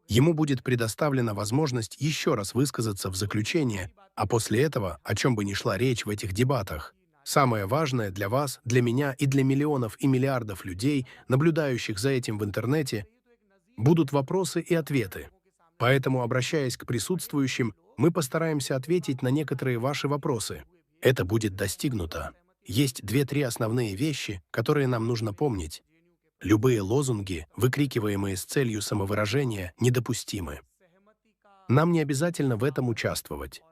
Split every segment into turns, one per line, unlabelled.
Ему будет предоставлена возможность еще раз высказаться в заключение, а после этого, о чем бы ни шла речь в этих дебатах, самое важное для вас, для меня и для миллионов и миллиардов людей, наблюдающих за этим в интернете, будут вопросы и ответы. Поэтому, обращаясь к присутствующим, мы постараемся ответить на некоторые ваши вопросы. Это будет достигнуто. Есть 2-3 основные вещи, которые нам нужно помнить. Любые лозунги, выкрикиваемые с целью самовыражения, недопустимы. Нам не обязательно в этом участвовать.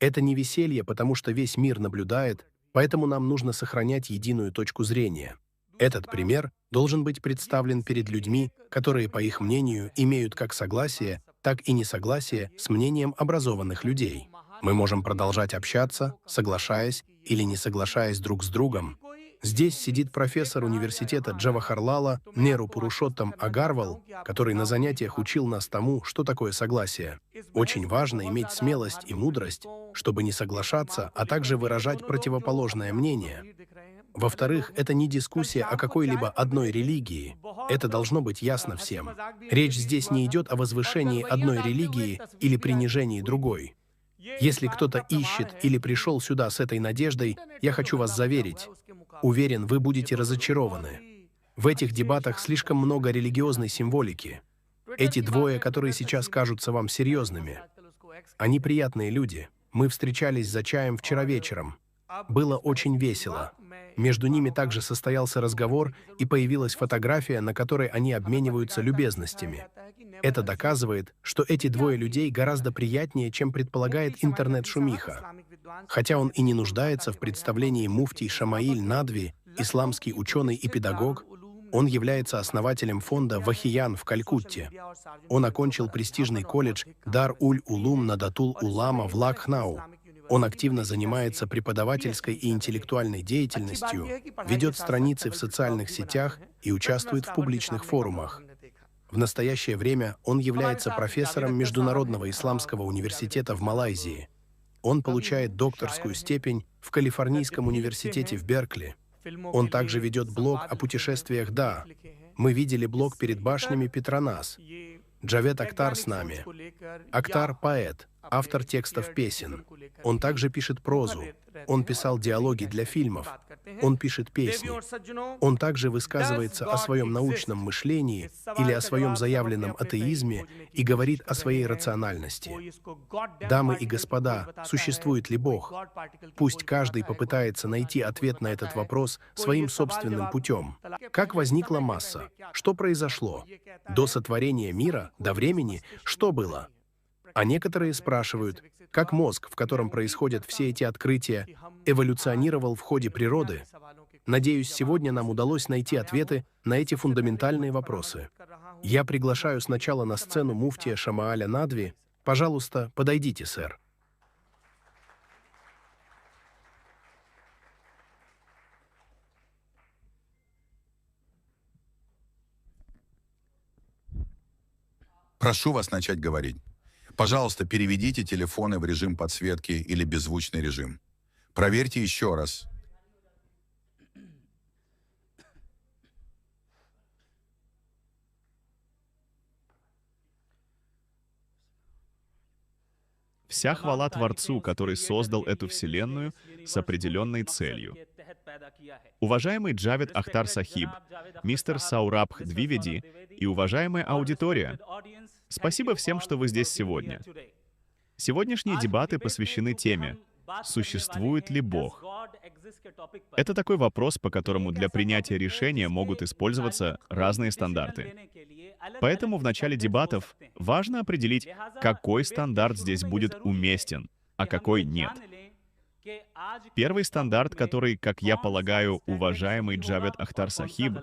Это не веселье, потому что весь мир наблюдает, поэтому нам нужно сохранять единую точку зрения. Этот пример должен быть представлен перед людьми, которые, по их мнению, имеют как согласие, так и несогласие с мнением образованных людей. Мы можем продолжать общаться, соглашаясь или не соглашаясь друг с другом. Здесь сидит профессор университета Джавахарлала Неру Пурушоттам Агарвал, который на занятиях учил нас тому, что такое согласие. Очень важно иметь смелость и мудрость, чтобы не соглашаться, а также выражать противоположное мнение. Во-вторых, это не дискуссия о какой-либо одной религии. Это должно быть ясно всем. Речь здесь не идет о возвышении одной религии или принижении другой. Если кто-то ищет или пришел сюда с этой надеждой, я хочу вас заверить. Уверен, вы будете разочарованы. В этих дебатах слишком много религиозной символики. Эти двое, которые сейчас кажутся вам серьезными, они приятные люди. Мы встречались за чаем вчера вечером. Было очень весело. Между ними также состоялся разговор, и появилась фотография, на которой они обмениваются любезностями. Это доказывает, что эти двое людей гораздо приятнее, чем предполагает интернет-шумиха. Хотя он и не нуждается в представлении муфтий Шамаиль Надви, исламский ученый и педагог, он является основателем фонда «Вахиян» в Калькутте. Он окончил престижный колледж Дар-уль-Улум Надатул-Улама в Лакхнау. Он активно занимается преподавательской и интеллектуальной деятельностью, ведет страницы в социальных сетях и участвует в публичных форумах. В настоящее время он является профессором Международного исламского университета в Малайзии. Он получает докторскую степень в Калифорнийском университете в Беркли. Он также ведет блог о путешествиях «Да». Мы видели блог перед башнями Петронас. Джавед Актар с нами. Актар – поэт, автор текстов песен. Он также пишет прозу. Он писал диалоги для фильмов. Он пишет песни. Он также высказывается о своем научном мышлении или о своем заявленном атеизме и говорит о своей рациональности. Дамы и господа, существует ли Бог? Пусть каждый попытается найти ответ на этот вопрос своим собственным путем. Как возникла масса? Что произошло? До сотворения мира, до времени, что было? А некоторые спрашивают, как мозг, в котором происходят все эти открытия, эволюционировал в ходе природы. Надеюсь, сегодня нам удалось найти ответы на эти фундаментальные вопросы. Я приглашаю сначала на сцену муфтия Шамааля Надви. Пожалуйста, подойдите, сэр.
Прошу вас начать говорить. Пожалуйста, переведите телефоны в режим подсветки или беззвучный режим. Проверьте еще раз.
Вся хвала Творцу, который создал эту вселенную с определенной целью. Уважаемый Джавед Ахтар Сахиб, мистер Саурабх Двиведи и уважаемая аудитория, спасибо всем, что вы здесь сегодня. Сегодняшние дебаты посвящены теме «Существует ли Бог?». Это такой вопрос, по которому для принятия решения могут использоваться разные стандарты. Поэтому в начале дебатов важно определить, какой стандарт здесь будет уместен, а какой нет. Первый стандарт, который, как я полагаю, уважаемый Джавед Ахтар Сахиб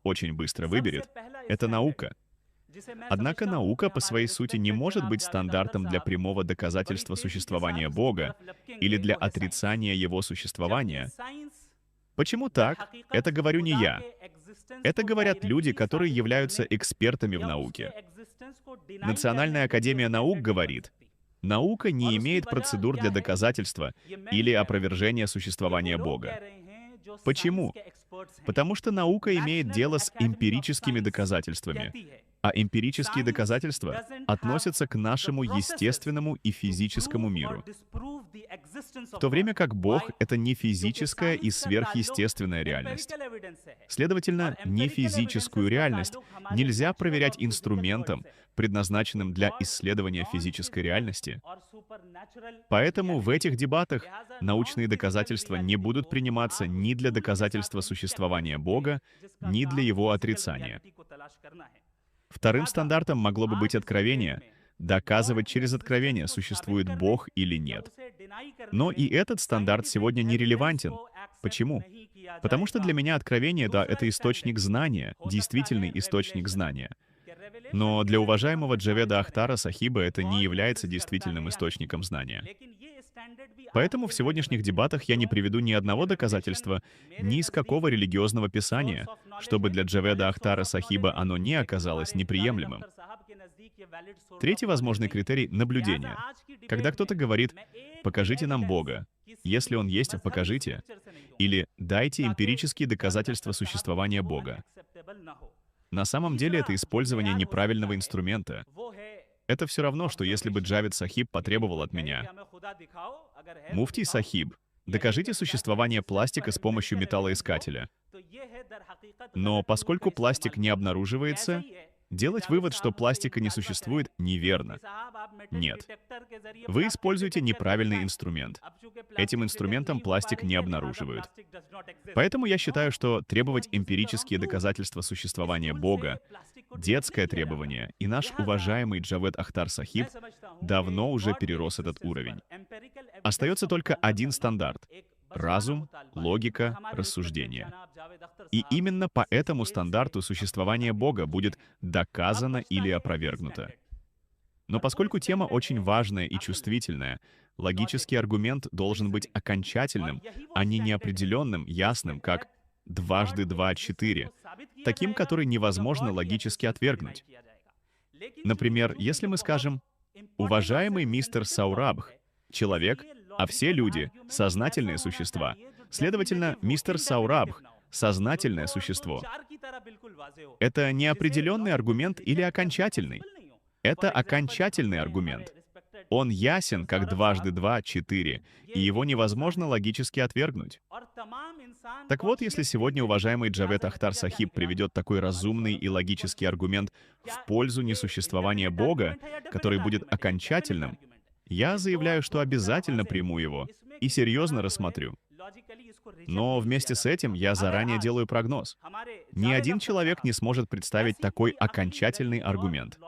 очень быстро выберет, это наука. Однако наука по своей сути не может быть стандартом для прямого доказательства существования Бога или для отрицания Его существования. Почему так? Это говорю не я. Это говорят люди, которые являются экспертами в науке. Национальная академия наук говорит, наука не имеет процедур для доказательства или опровержения существования Бога. Почему? Потому что наука имеет дело с эмпирическими доказательствами, а эмпирические доказательства относятся к нашему естественному и физическому миру, в то время как Бог — это не физическая и сверхъестественная реальность. Следовательно, нефизическую реальность нельзя проверять инструментом, предназначенным для исследования физической реальности. Поэтому в этих дебатах научные доказательства не будут приниматься ни для доказательства существования Бога, ни для его отрицания. Вторым стандартом могло бы быть откровение, доказывать через откровение, существует Бог или нет. Но и этот стандарт сегодня нерелевантен. Почему? Потому что для меня откровение, да, это источник знания, действительный источник знания. Но для уважаемого Джаведа Ахтара Сахиба это не является действительным источником знания. Поэтому в сегодняшних дебатах я не приведу ни одного доказательства, ни из какого религиозного писания, чтобы для Джаведа Ахтара Сахиба оно не оказалось неприемлемым. Третий возможный критерий — наблюдение. Когда кто-то говорит «покажите нам Бога», если Он есть, покажите, или «дайте эмпирические доказательства существования Бога». На самом деле это использование неправильного инструмента. Это все равно, что если бы Джавед Сахиб потребовал от меня: «Муфтий Сахиб, докажите существование пластика с помощью металлоискателя». Но поскольку пластик не обнаруживается, делать вывод, что пластика не существует, неверно. Нет. Вы используете неправильный инструмент. Этим инструментом пластик не обнаруживают. Поэтому я считаю, что требовать эмпирические доказательства существования Бога — детское требование, и наш уважаемый Джавед Ахтар Сахиб давно уже перерос этот уровень. Остается только один стандарт — разум, логика, рассуждение. И именно по этому стандарту существование Бога будет доказано или опровергнуто. Но поскольку тема очень важная и чувствительная, логический аргумент должен быть окончательным, а не неопределенным, ясным, как «дважды два — 4», таким, который невозможно логически отвергнуть. Например, если мы скажем: «Уважаемый мистер Саурабх, человек, а все люди — сознательные существа. Следовательно, мистер Саурабх — сознательное существо». Это неопределенный аргумент или окончательный? Это окончательный аргумент. Он ясен, как дважды два — 4, и его невозможно логически отвергнуть. Так вот, если сегодня уважаемый Джавед Ахтар Сахиб приведет такой разумный и логический аргумент в пользу несуществования Бога, который будет окончательным, я заявляю, что обязательно приму его и серьезно рассмотрю. Но вместе с этим я заранее делаю прогноз. Ни один человек не сможет представить такой окончательный аргумент.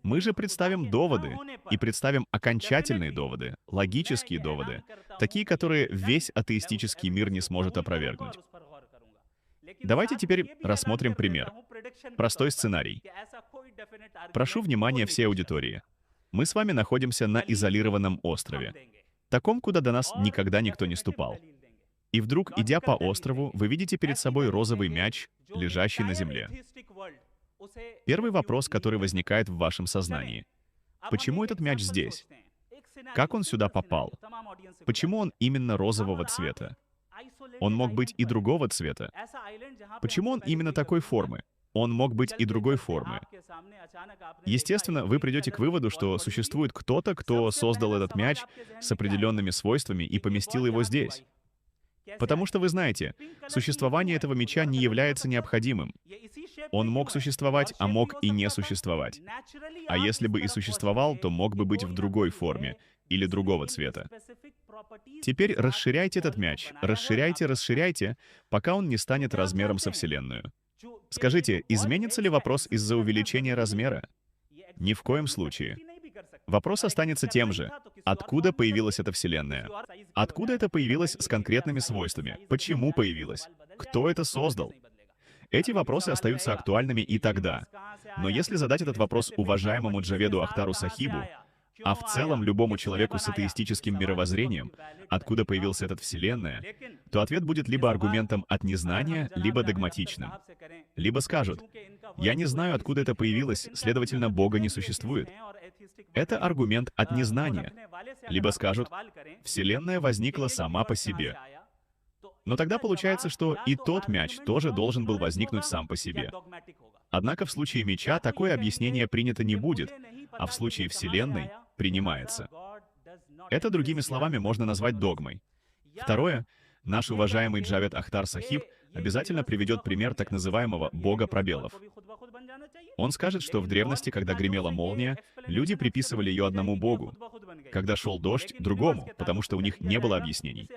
Мы же представим доводы, и представим окончательные доводы, логические доводы, такие, которые весь атеистический мир не сможет опровергнуть. Давайте теперь рассмотрим пример. Простой сценарий. Прошу внимания всей аудитории. Мы с вами находимся на изолированном острове, таком, куда до нас никогда никто не ступал. И вдруг, идя по острову, вы видите перед собой розовый мяч, лежащий на земле. Первый вопрос, который возникает в вашем сознании: почему этот мяч здесь? Как он сюда попал? Почему он именно розового цвета? Он мог быть и другого цвета. Почему он именно такой формы? Он мог быть и другой формы. Естественно, вы придете к выводу, что существует кто-то, кто создал этот мяч с определенными свойствами и поместил его здесь. Потому что вы знаете, существование этого мяча не является необходимым. Он мог существовать, а мог и не существовать. А если бы и существовал, то мог бы быть в другой форме или другого цвета. Теперь расширяйте этот мяч, расширяйте, пока он не станет размером со Вселенную. Скажите, изменится ли вопрос из-за увеличения размера? Ни в коем случае. Вопрос останется тем же. Откуда появилась эта Вселенная? Откуда это появилось с конкретными свойствами? Почему появилось? Кто это создал? Эти вопросы остаются актуальными и тогда. Но если задать этот вопрос уважаемому Джаведу Ахтару Сахибу, а в целом любому человеку с атеистическим мировоззрением, откуда появилась эта Вселенная, то ответ будет либо аргументом от незнания, либо догматичным. Либо скажут: «Я не знаю, откуда это появилось, следовательно, Бога не существует». Это аргумент от незнания. Либо скажут: «Вселенная возникла сама по себе». Но тогда получается, что и тот мяч тоже должен был возникнуть сам по себе. Однако в случае мяча такое объяснение принято не будет, а в случае Вселенной принимается. Это, другими словами, можно назвать догмой. Второе, наш уважаемый Джавед Ахтар Сахиб обязательно приведет пример так называемого «бога пробелов». Он скажет, что в древности, когда гремела молния, люди приписывали ее одному богу. Когда шел дождь — другому, потому что у них не было объяснений.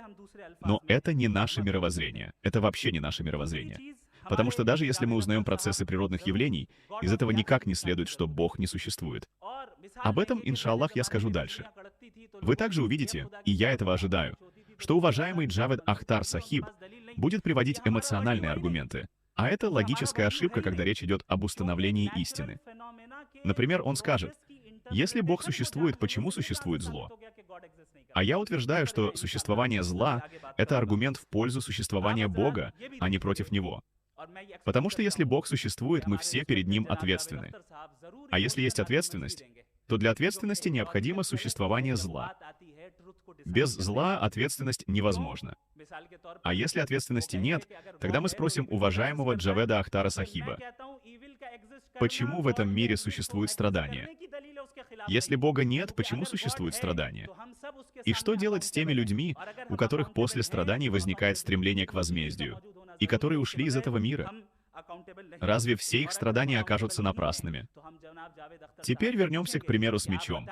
Но это не наше мировоззрение. Это вообще не наше мировоззрение. Потому что даже если мы узнаем процессы природных явлений, из этого никак не следует, что Бог не существует. Об этом, иншаллах, я скажу дальше. Вы также увидите, и я этого ожидаю, что уважаемый Джавед Ахтар Сахиб будет приводить эмоциональные аргументы. А это логическая ошибка, когда речь идет об установлении истины. Например, он скажет: если Бог существует, почему существует зло? А я утверждаю, что существование зла — это аргумент в пользу существования Бога, а не против Него. Потому что если Бог существует, мы все перед Ним ответственны. А если есть ответственность, то для ответственности необходимо существование зла. Без зла ответственность невозможна. А если ответственности нет, тогда мы спросим уважаемого Джаведа Ахтара Сахиба: почему в этом мире существует страдание? Если Бога нет, почему существует страдание? И что делать с теми людьми, у которых после страданий возникает стремление к возмездию, и которые ушли из этого мира? Разве все их страдания окажутся напрасными? Теперь вернемся к примеру с мячом.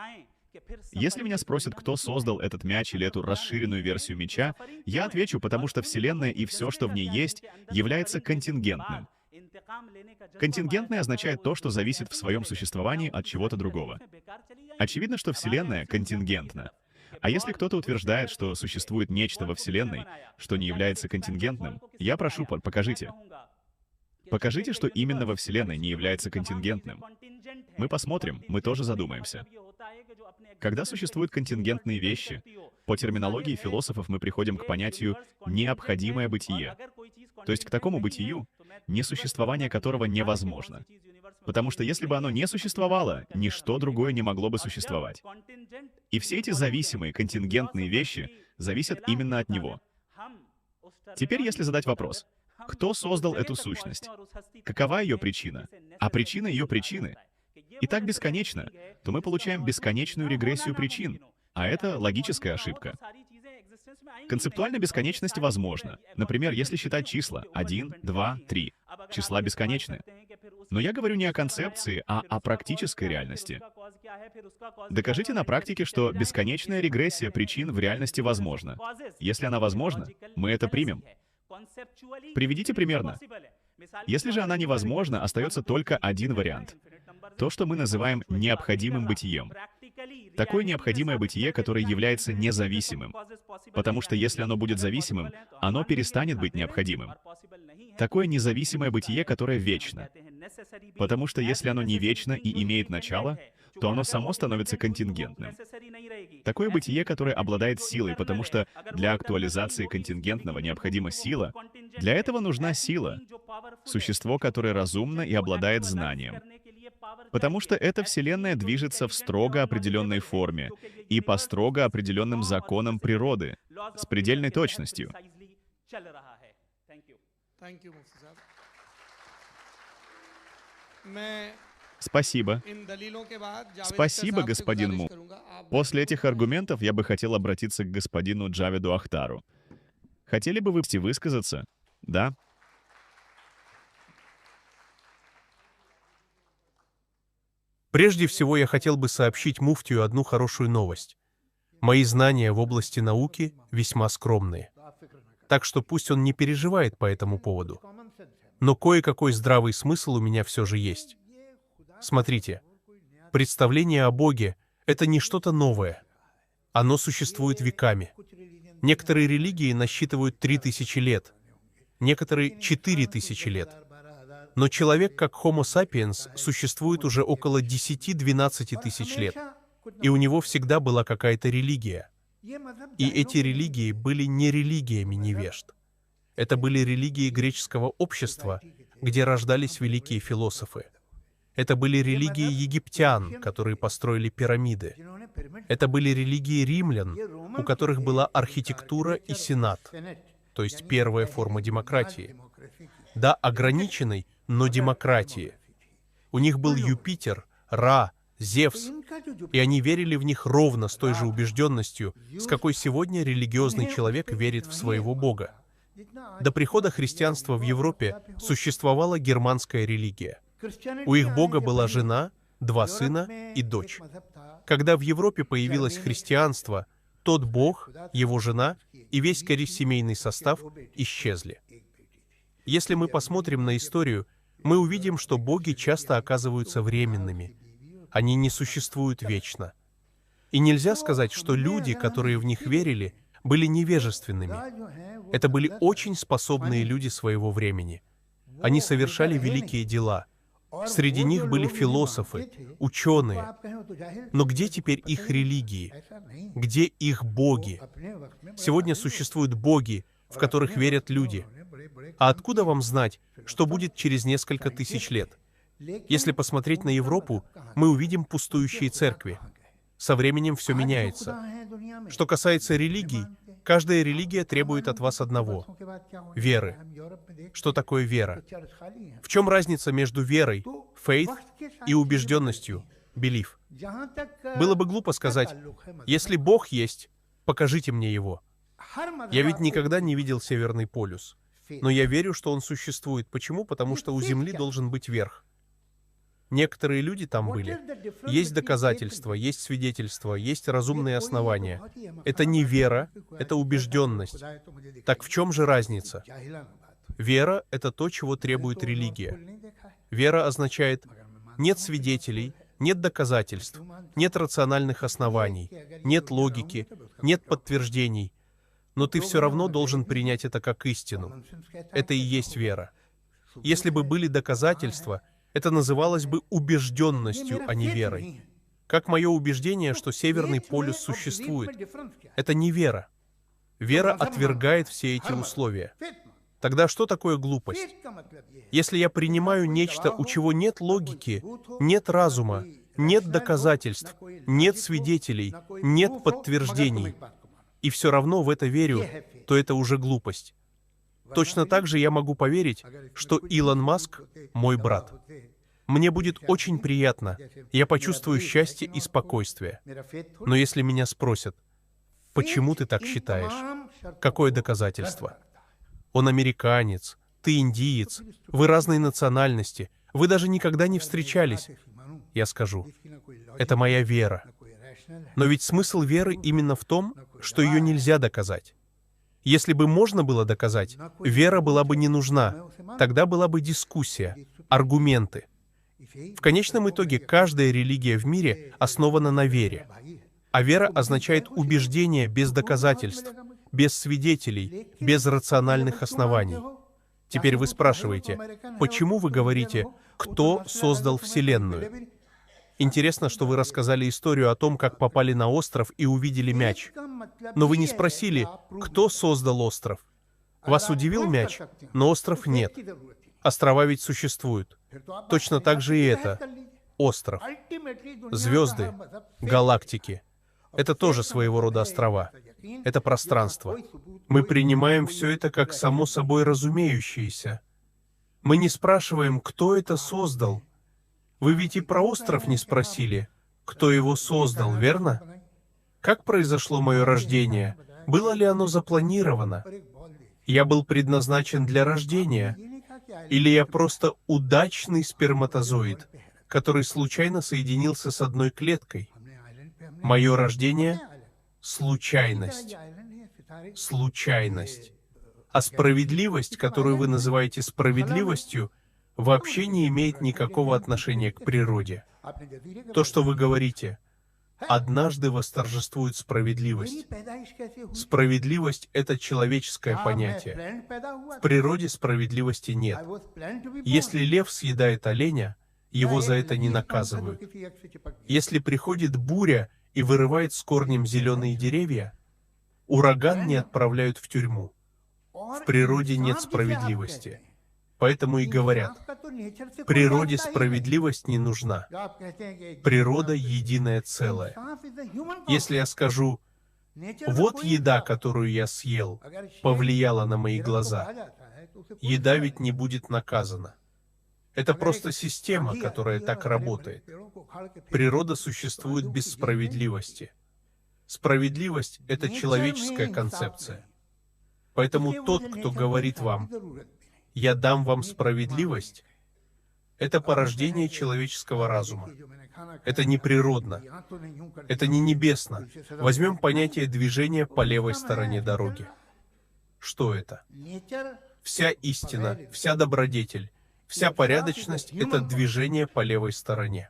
Если меня спросят, кто создал этот мяч или эту расширенную версию мяча, я отвечу: потому что Вселенная и все, что в ней есть, является контингентным. Контингентное означает то, что зависит в своем существовании от чего-то другого. Очевидно, что Вселенная контингентна. А если кто-то утверждает, что существует нечто во Вселенной, что не является контингентным, я прошу, покажите. Покажите, что именно во Вселенной не является контингентным. Мы посмотрим, мы тоже задумаемся. Когда существуют контингентные вещи, по терминологии философов мы приходим к понятию «необходимое бытие», то есть к такому бытию, несуществование которого невозможно. Потому что если бы оно не существовало, ничто другое не могло бы существовать. И все эти зависимые, контингентные вещи зависят именно от него. Теперь, если задать вопрос: кто создал эту сущность? Какова ее причина? А причина ее причины? И так бесконечно, то мы получаем бесконечную регрессию причин. А это логическая ошибка. Концептуально бесконечность возможна. Например, если считать числа 1, 2, 3. Числа бесконечны. Но я говорю не о концепции, а о практической реальности. Докажите на практике, что бесконечная регрессия причин в реальности возможна. Если она возможна, мы это примем. Приведите примерно. Если же она невозможна, остается только один вариант. То, что мы называем необходимым бытием. Такое необходимое бытие, которое является независимым. Потому что если оно будет зависимым, оно перестанет быть необходимым. Такое независимое бытие, которое вечно. Потому что если оно не вечно и имеет начало, то оно само становится контингентным. Такое бытие, которое обладает силой, потому что для актуализации контингентного необходима сила, для этого нужна сила. Существо, которое разумно и обладает знанием. Потому что эта Вселенная движется в строго определенной форме и по строго определенным законам природы, с предельной точностью. Спасибо. Спасибо, господин Му. После этих аргументов я бы хотел обратиться к господину Джаведу Ахтару. Хотели бы вы высказаться? Да?
Прежде всего, я хотел бы сообщить муфтию одну хорошую новость. Мои знания в области науки весьма скромные. Так что пусть он не переживает по этому поводу. Но кое-какой здравый смысл у меня все же есть. Смотрите, представление о Боге — это не что-то новое. Оно существует веками. Некоторые религии насчитывают 3000 лет, некоторые — 4000 лет. Но человек, как Homo sapiens, существует уже около 10-12 тысяч лет. И у него всегда была какая-то религия. И эти религии были не религиями невежд. Это были религии греческого общества, где рождались великие философы. Это были религии египтян, которые построили пирамиды. Это были религии римлян, у которых была архитектура и сенат. то есть первая форма демократии. Да, ограниченной, но демократии. У них был Юпитер, Ра, Зевс, и они верили в них ровно с той же убежденностью, с какой сегодня религиозный человек верит в своего бога. До прихода христианства в Европе существовала германская религия. У их бога была жена, 2 сына и дочь. Когда в Европе появилось христианство, тот бог, его жена и весь, скорее, семейный состав исчезли. Если мы посмотрим на историю, мы увидим, что боги часто оказываются временными. Они не существуют вечно. И нельзя сказать, что люди, которые в них верили, были невежественными. Это были очень способные люди своего времени. Они совершали великие дела. Среди них были философы, ученые. Но где теперь их религии? Где их боги? Сегодня существуют боги, в которых верят люди. А откуда вам знать, что будет через несколько тысяч лет? Если посмотреть на Европу, мы увидим пустующие церкви. Со временем все меняется. Что касается религий, каждая религия требует от вас одного — веры. Что такое вера? В чем разница между верой, faith, и убежденностью, belief? Было бы глупо сказать, если Бог есть, покажите мне Его. Я ведь никогда не видел Северный полюс. Но я верю, что он существует. Почему? Потому что у Земли должен быть верх. Некоторые люди там были. Есть доказательства, есть свидетельства, есть разумные основания. Это не вера, это убежденность. Так в чем же разница? Вера — это то, чего требует религия. Вера означает нет свидетелей, нет доказательств, нет рациональных оснований, нет логики, нет подтверждений. Но ты все равно должен принять это как истину. Это и есть вера. Если бы были доказательства, это называлось бы убежденностью, а не верой. Как мое убеждение, что Северный полюс существует. Это не вера. Вера отвергает все эти условия. Тогда что такое глупость? Если я принимаю нечто, у чего нет логики, нет разума, нет доказательств, нет свидетелей, нет подтверждений, и все равно в это верю, то это уже глупость. Точно так же я могу поверить, что Илон Маск — мой брат. Мне будет очень приятно, я почувствую счастье и спокойствие. Но если меня спросят, почему ты так считаешь? Какое доказательство? Он американец, ты индиец, вы разной национальности, вы даже никогда не встречались. Я скажу, это моя вера. Но ведь смысл веры именно в том, что ее нельзя доказать. Если бы можно было доказать, вера была бы не нужна, тогда была бы дискуссия, аргументы. В конечном итоге каждая религия в мире основана на вере. А вера означает убеждение без доказательств, без свидетелей, без рациональных оснований. Теперь вы спрашиваете, почему вы говорите, кто создал Вселенную? Интересно, что вы рассказали историю о том, как попали на остров и увидели мяч. Но вы не спросили, кто создал остров. Вас удивил мяч, но остров нет. Острова ведь существуют. Точно так же и это. Остров. Звезды, галактики. Это тоже своего рода острова. Это пространство. Мы принимаем все это как само собой разумеющееся. Мы не спрашиваем, кто это создал. Вы ведь и про остров не спросили, кто его создал, верно? Как произошло мое рождение? Было ли оно запланировано? Я был предназначен для рождения? Или я просто удачный сперматозоид, который случайно соединился с одной клеткой? Мое рождение — случайность. Случайность. А справедливость, которую вы называете справедливостью, вообще не имеет никакого отношения к природе. То, что вы говорите, однажды восторжествует справедливость. Справедливость — это человеческое понятие. В природе справедливости нет. Если лев съедает оленя, его за это не наказывают. Если приходит буря и вырывает с корнем зеленые деревья, ураган не отправляют в тюрьму. В природе нет справедливости. Поэтому и говорят, природе справедливость не нужна. Природа — единое целое. Если я скажу, Вот еда, которую я съел, повлияла на мои глаза. Еда ведь не будет наказана. Это просто система, которая так работает. Природа существует без справедливости. Справедливость — это человеческая концепция. Поэтому тот, кто говорит вам: «Я дам вам справедливость», это порождение человеческого разума. Это не природно. Это не небесно. Возьмем понятие движения по левой стороне дороги. Что это? Вся истина, вся добродетель, вся порядочность — это движение по левой стороне.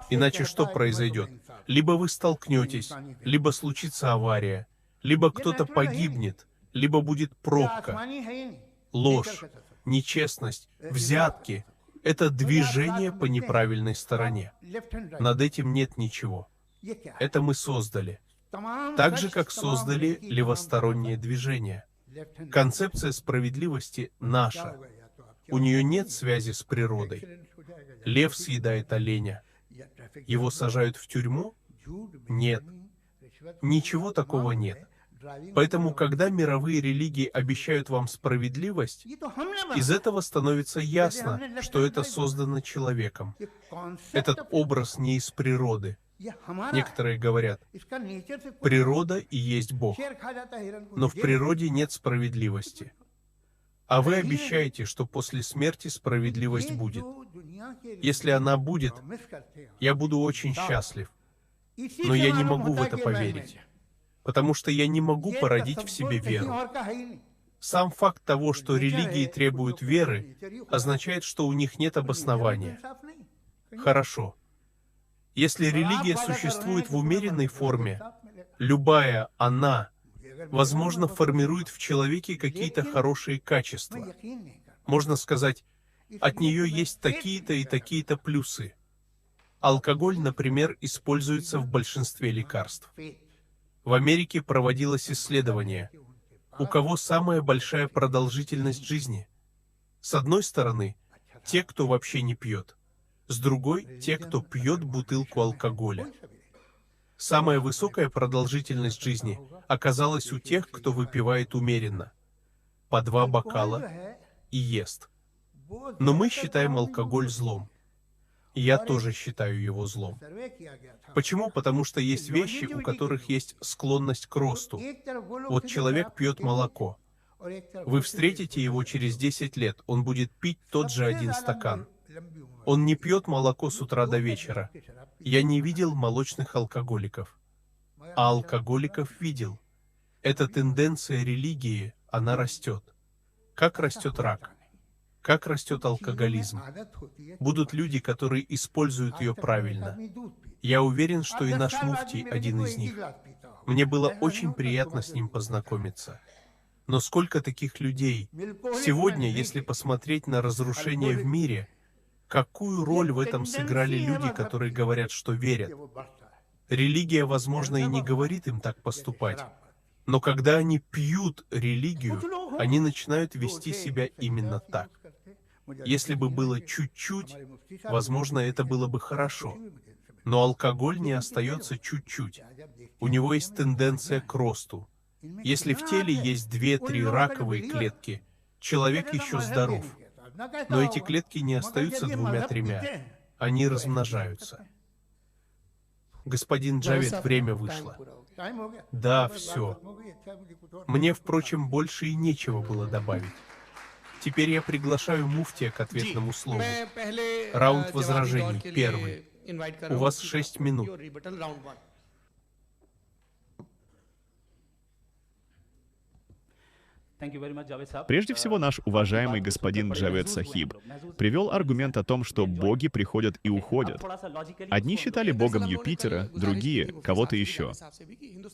Иначе что произойдет? Либо вы столкнетесь, либо случится авария, либо кто-то погибнет, либо будет пробка. Ложь, нечестность, взятки — это движение по неправильной стороне. Над этим нет ничего. Это мы создали. Так же, как создали левостороннее движение. Концепция справедливости наша. У нее нет связи с природой. Лев съедает оленя. Его сажают в тюрьму? Нет. Ничего такого нет. Поэтому, когда мировые религии обещают вам справедливость, из этого становится ясно, что это создано человеком. Этот образ не из природы. Некоторые говорят: природа и есть Бог. Но в природе нет справедливости. А вы обещаете, что после смерти справедливость будет. Если она будет, я буду очень счастлив. Но я не могу в это поверить. Потому что я не могу породить в себе веру. Сам факт того, что религии требуют веры, означает, что у них нет обоснования. Хорошо. Если религия существует в умеренной форме, любая она, возможно, формирует в человеке какие-то хорошие качества. Можно сказать, от нее есть такие-то и такие-то плюсы. Алкоголь, например, используется в большинстве лекарств. В Америке проводилось исследование, у кого самая большая продолжительность жизни. С одной стороны, те, кто вообще не пьет. С другой, те, кто пьет бутылку алкоголя. Самая высокая продолжительность жизни оказалась у тех, кто выпивает умеренно. По 2 бокала и ест. Но мы считаем алкоголь злом. Я тоже считаю его злом. Почему? Потому что есть вещи, у которых есть склонность к росту. Вот человек пьет молоко. Вы встретите его через 10 лет, он будет пить тот же 1 стакан. Он не пьет молоко с утра до вечера. Я не видел молочных алкоголиков. А алкоголиков видел. Это тенденция религии, она растет. Как растет рак? Как растет алкоголизм? Будут люди, которые используют ее правильно. Я уверен, что и наш муфтий один из них. Мне было очень приятно с ним познакомиться. Но сколько таких людей? Сегодня, если посмотреть на разрушение в мире, какую роль в этом сыграли люди, которые говорят, что верят? Религия, возможно, и не говорит им так поступать. Но когда они пьют религию, они начинают вести себя именно так. Если бы было чуть-чуть, возможно, это было бы хорошо. Но алкоголь не остается чуть-чуть. У него есть тенденция к росту. Если в теле есть 2-3 раковые клетки, человек еще здоров. Но эти клетки не остаются 2-3. Они размножаются. Господин Джавед, время вышло. Да, все. Мне, впрочем, больше и нечего было добавить. Теперь я приглашаю муфтия к ответному слову. Раунд возражений. Первый. У вас 6 минут.
Прежде всего, наш уважаемый господин Джавед Сахиб привел аргумент о том, что боги приходят и уходят. Одни считали богом Юпитера, другие — кого-то еще.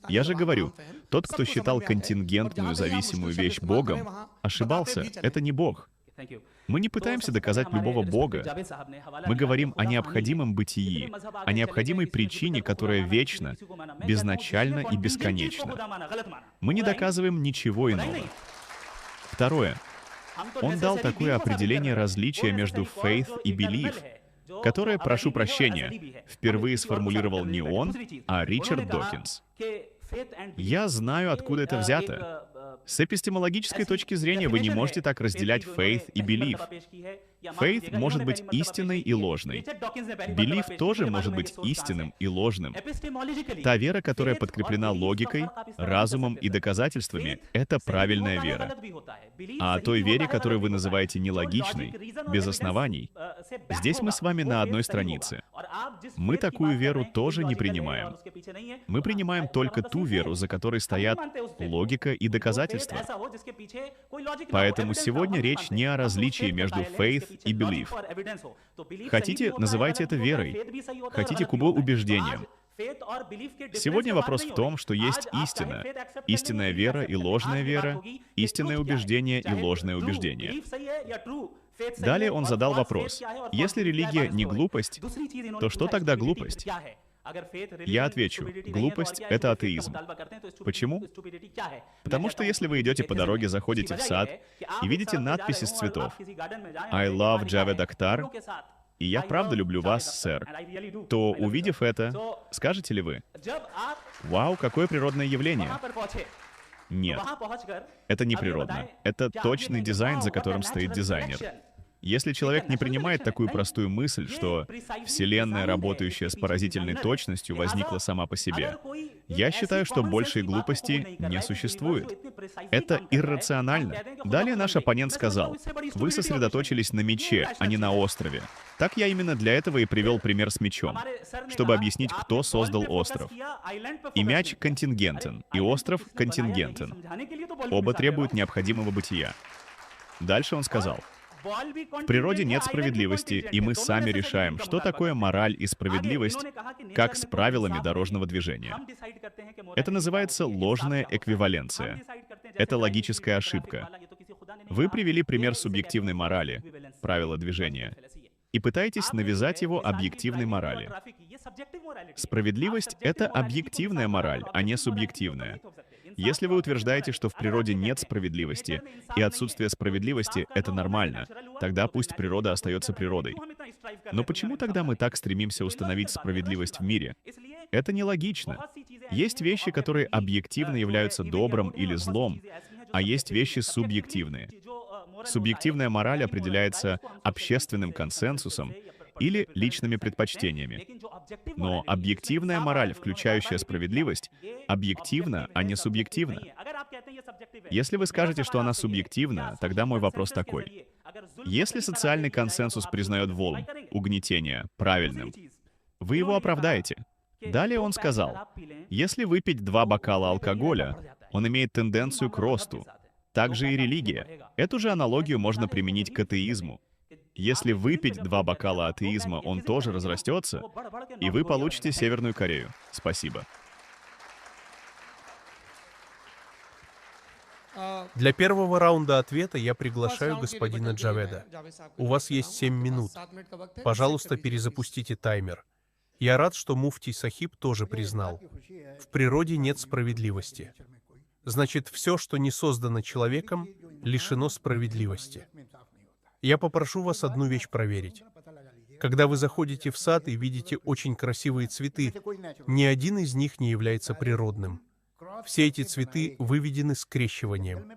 Я же говорю, тот, кто считал контингентную зависимую вещь богом, ошибался, это не бог. Мы не пытаемся доказать любого бога. Мы говорим о необходимом бытии, о необходимой причине, которая вечна, безначальна и бесконечна. Мы не доказываем ничего иного. Второе. Он дал такое определение различия между faith и belief, которое, прошу прощения, впервые сформулировал не он, а Ричард Докинс. Я знаю, откуда это взято. С эпистемологической точки зрения вы не можете так разделять faith и belief. Faith может быть истинной и ложной. Belief тоже может быть истинным и ложным. Та вера, которая подкреплена логикой, разумом и доказательствами, это правильная вера. А о той вере, которую вы называете нелогичной, без оснований, здесь мы с вами на одной странице. Мы такую веру тоже не принимаем. Мы принимаем только ту веру, за которой стоят логика и доказательства. Поэтому сегодня речь не о различии между faith и belief. Хотите, называйте это верой. Хотите, убеждением. Сегодня вопрос в том, что есть истина. Истинная вера и ложная вера, истинное убеждение и ложное убеждение. Далее он задал вопрос. Если религия не глупость, то что тогда глупость? Я отвечу, глупость — это атеизм. Почему? Потому что если вы идете по дороге, заходите в сад и видите надпись из цветов «I love Javed Akhtar», и «Я правда люблю вас, сэр», то, увидев это, скажете ли вы: «Вау, какое природное явление»? Нет, это не природно. Это точный дизайн, за которым стоит дизайнер. Если человек не принимает такую простую мысль, что Вселенная, работающая с поразительной точностью, возникла сама по себе, я считаю, что большей глупости не существует. Это иррационально. Далее наш оппонент сказал: «Вы сосредоточились на мече, а не на острове». Так я именно для этого и привел пример с мечом, чтобы объяснить, кто создал остров. И мяч контингентен, и остров контингентен. Оба требуют необходимого бытия. Дальше он сказал: в природе нет справедливости, и мы сами решаем, что такое мораль и справедливость, как с правилами дорожного движения. Это называется ложная эквиваленция. Это логическая ошибка. Вы привели пример субъективной морали, правила движения, и пытаетесь навязать его объективной морали. Справедливость — это объективная мораль, а не субъективная. Если вы утверждаете, что в природе нет справедливости, и отсутствие справедливости — это нормально, тогда пусть природа остается природой. Но почему тогда мы так стремимся установить справедливость в мире? Это нелогично. Есть вещи, которые объективно являются добром или злом, а есть вещи субъективные. Субъективная мораль определяется общественным консенсусом или личными предпочтениями. Но объективная мораль, включающая справедливость, объективна, а не субъективна. Если вы скажете, что она субъективна, тогда мой вопрос такой. Если социальный консенсус признает волн, угнетение, правильным, вы его оправдаете. Далее он сказал: если выпить 2 бокала алкоголя, он имеет тенденцию к росту. Также и религия. Эту же аналогию можно применить к атеизму. Если выпить 2 бокала атеизма, он тоже разрастется, и вы получите Северную Корею. Спасибо.
Для первого раунда ответа я приглашаю господина Джаведа. У вас есть 7 минут. Пожалуйста, перезапустите таймер. Я рад, что муфтий Сахиб тоже признал: в природе нет справедливости. Значит, все, что не создано человеком, лишено справедливости. Я попрошу вас одну вещь проверить. Когда вы заходите в сад и видите очень красивые цветы, ни один из них не является природным. Все эти цветы выведены скрещиванием.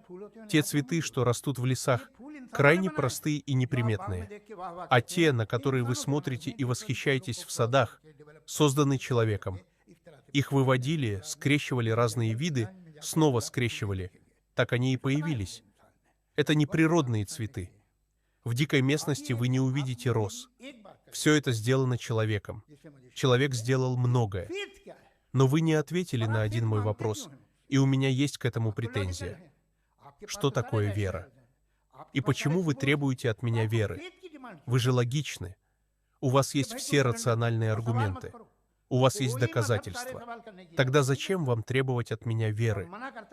Те цветы, что растут в лесах, крайне простые и неприметные. А те, на которые вы смотрите и восхищаетесь в садах, созданы человеком. Их выводили, скрещивали разные виды, снова скрещивали. Так они и появились. Это не природные цветы. В дикой местности вы не увидите роз. Все это сделано человеком. Человек сделал многое. Но вы не ответили на один мой вопрос, и у меня есть к этому претензия. Что такое вера? И почему вы требуете от меня веры? Вы же логичны. У вас есть все рациональные аргументы. У вас есть доказательства. Тогда зачем вам требовать от меня веры?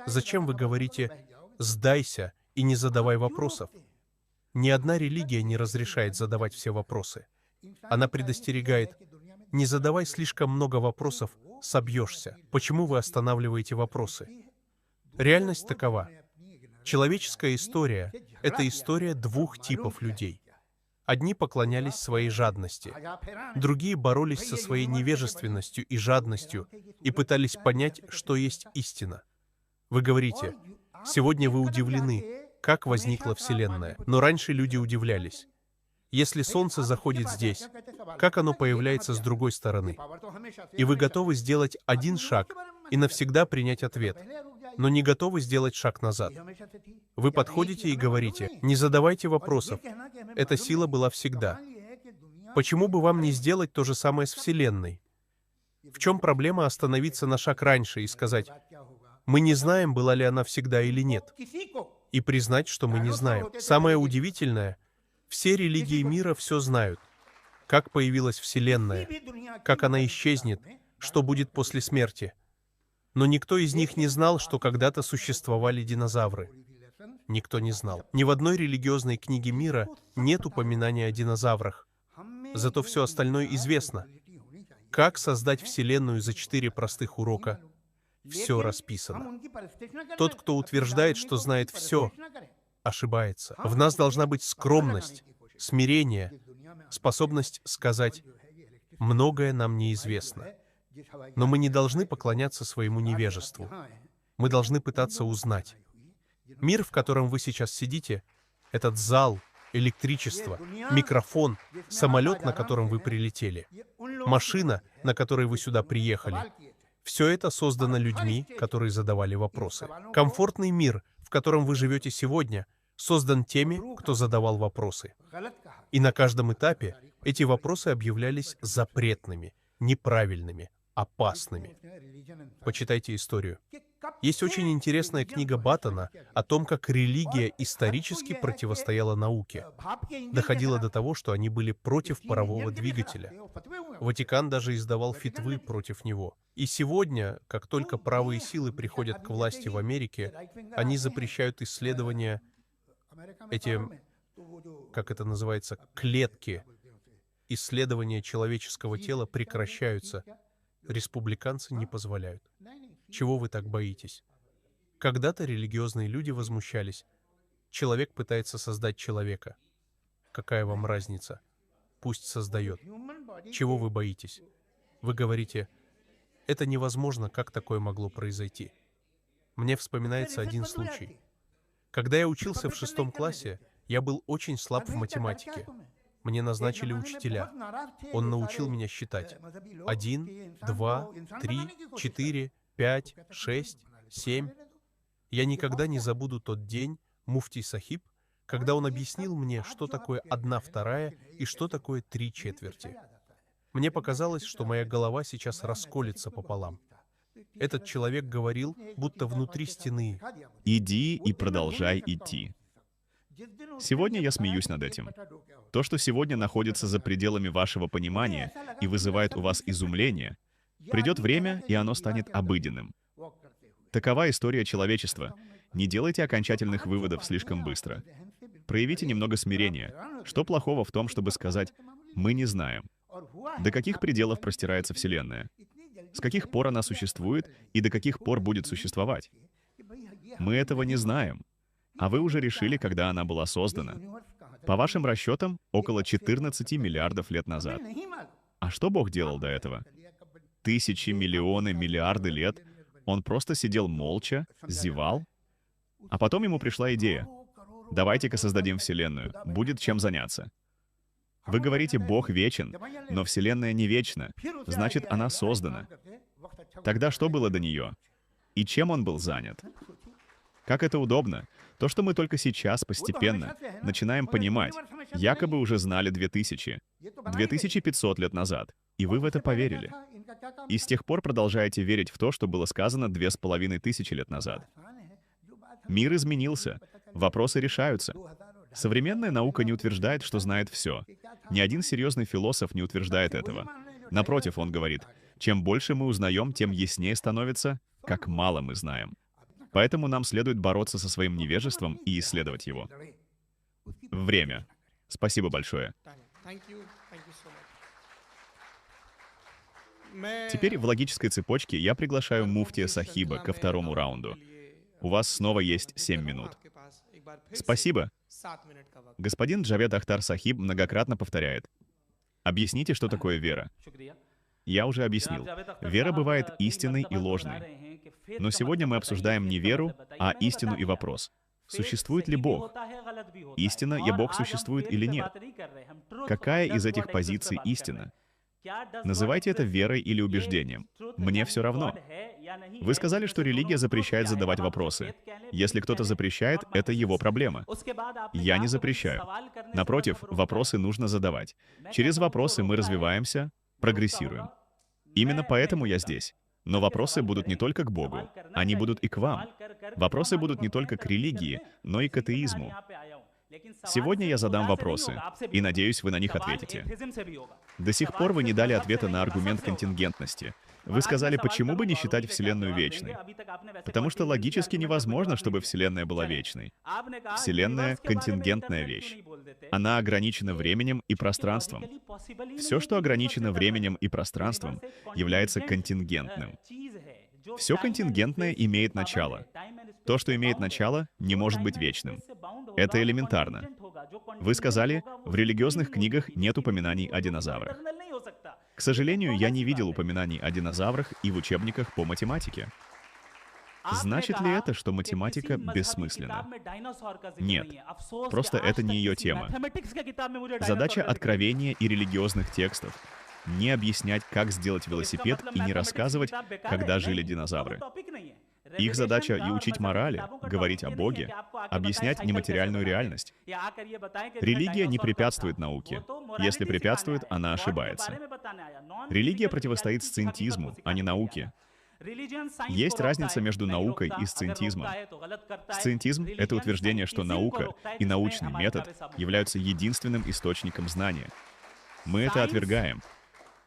Зачем вы говорите «сдайся» и не задавай вопросов? Ни одна религия не разрешает задавать все вопросы. Она предостерегает: не задавай слишком много вопросов, собьешься. Почему вы останавливаете вопросы? Реальность такова. Человеческая история — это история 2 типов людей. Одни поклонялись своей жадности, другие боролись со своей невежественностью и жадностью и пытались понять, что есть истина. Вы говорите, сегодня вы удивлены, как возникла Вселенная, но раньше люди удивлялись. Если Солнце заходит здесь, как оно появляется с другой стороны? И вы готовы сделать один шаг и навсегда принять ответ, но не готовы сделать шаг назад. Вы подходите и говорите, не задавайте вопросов, эта сила была всегда. Почему бы вам не сделать то же самое с Вселенной? В чем проблема остановиться на шаг раньше и сказать, мы не знаем, была ли она всегда или нет, и признать, что мы не знаем. Самое удивительное, все религии мира все знают. Как появилась Вселенная, как она исчезнет, что будет после смерти. Но никто из них не знал, что когда-то существовали динозавры. Никто не знал. Ни в одной религиозной книге мира нет упоминания о динозаврах. Зато все остальное известно. Как создать Вселенную за 4 простых урока? Все расписано. Тот, кто утверждает, что знает все, ошибается. В нас должна быть скромность, смирение, способность сказать «многое нам неизвестно». Но мы не должны поклоняться своему невежеству. Мы должны пытаться узнать. Мир, в котором вы сейчас сидите, этот зал, электричество, микрофон, самолет, на котором вы прилетели, машина, на которой вы сюда приехали, все это создано людьми, которые задавали вопросы. Комфортный мир, в котором вы живете сегодня, создан теми, кто задавал вопросы. И на каждом этапе эти вопросы объявлялись запретными, неправильными, опасными. Почитайте историю. Есть очень интересная книга Баттона о том, как религия исторически противостояла науке. Доходило до того, что они были против парового двигателя. Ватикан даже издавал фетвы против него. И сегодня, как только правые силы приходят к власти в Америке, они запрещают исследования, эти, как это называется, клетки. Исследования человеческого тела прекращаются. Республиканцы не позволяют. Чего вы так боитесь? Когда-то религиозные люди возмущались. Человек пытается создать человека. Какая вам разница? Пусть создает. Чего вы боитесь? Вы говорите, это невозможно, как такое могло произойти. Мне вспоминается один случай. Когда я учился в 6 классе, я был очень слаб в математике. Мне назначили учителя. Он научил меня считать. 1, 2, 3, 4, 5, 6, 7. Я никогда не забуду тот день, муфтий Сахиб, когда он объяснил мне, что такое 1/2 и что такое 3/4. Мне показалось, что моя голова сейчас расколется пополам. Этот человек говорил, будто внутри стены.
Иди и продолжай идти. Сегодня я смеюсь над этим. То, что сегодня находится за пределами вашего понимания и вызывает у вас изумление, придет время, и оно станет обыденным. Такова история человечества. Не делайте окончательных выводов слишком быстро. Проявите немного смирения. Что плохого в том, чтобы сказать «мы не знаем»? До каких пределов простирается Вселенная? С каких пор она существует и до каких пор будет существовать? Мы этого не знаем. А вы уже решили, когда она была создана. По вашим расчетам, около 14 миллиардов лет назад. А что Бог делал до этого? Тысячи, миллионы, миллиарды лет Он просто сидел молча, зевал, а потом ему пришла идея. Давайте-ка создадим Вселенную, будет чем заняться. Вы говорите, Бог вечен, но Вселенная не вечна, значит, она создана. Тогда что было до нее? И чем он был занят? Как это удобно. То, что мы только сейчас постепенно начинаем понимать, якобы уже знали 2500 лет назад, и вы в это поверили. И с тех пор продолжаете верить в то, что было сказано 2500 лет назад. Мир изменился, вопросы решаются. Современная наука не утверждает, что знает все. Ни один серьезный философ не утверждает этого. Напротив, он говорит, чем больше мы узнаем, тем яснее становится, как мало мы знаем. Поэтому нам следует бороться со своим невежеством и исследовать его. Время. Спасибо большое. Теперь в логической цепочке я приглашаю муфтия Сахиба ко второму раунду. У вас снова есть 7 минут. Спасибо. Господин Джавед Ахтар Сахиб многократно повторяет: «Объясните, что такое вера». Я уже объяснил. Вера бывает истинной и ложной. Но сегодня мы обсуждаем не веру, а истину и вопрос. Существует ли Бог? Истина, и Бог существует или нет? Какая из этих позиций истина? Называйте это верой или убеждением. Мне все равно. Вы сказали, что религия запрещает задавать вопросы. Если кто-то запрещает, это его проблема. Я не запрещаю. Напротив, вопросы нужно задавать. Через вопросы мы развиваемся, прогрессируем. Именно поэтому я здесь. Но вопросы будут не только к Богу, они будут и к вам. Вопросы будут не только к религии, но и к атеизму. Сегодня я задам вопросы, и надеюсь, вы на них ответите. До сих пор вы не дали ответа на аргумент контингентности. Вы сказали, почему бы не считать Вселенную вечной? Потому что логически невозможно, чтобы Вселенная была вечной. Вселенная — контингентная вещь. Она ограничена временем и пространством. Все, что ограничено временем и пространством, является контингентным. Все контингентное имеет начало. То, что имеет начало, не может быть вечным. Это элементарно. Вы сказали, в религиозных книгах нет упоминаний о динозаврах. К сожалению, я не видел упоминаний о динозаврах и в учебниках по математике. Значит ли это, что математика бессмысленна? Нет. Просто это не ее тема. Задача откровения и религиозных текстов — не объяснять, как сделать велосипед, и не рассказывать, когда жили динозавры. Их задача и учить морали, говорить о Боге, объяснять нематериальную реальность. Религия не препятствует науке. Если препятствует, она ошибается. Религия противостоит сциентизму, а не науке. Есть разница между наукой и сциентизмом. Сциентизм — это утверждение, что наука и научный метод являются единственным источником знания. Мы это отвергаем.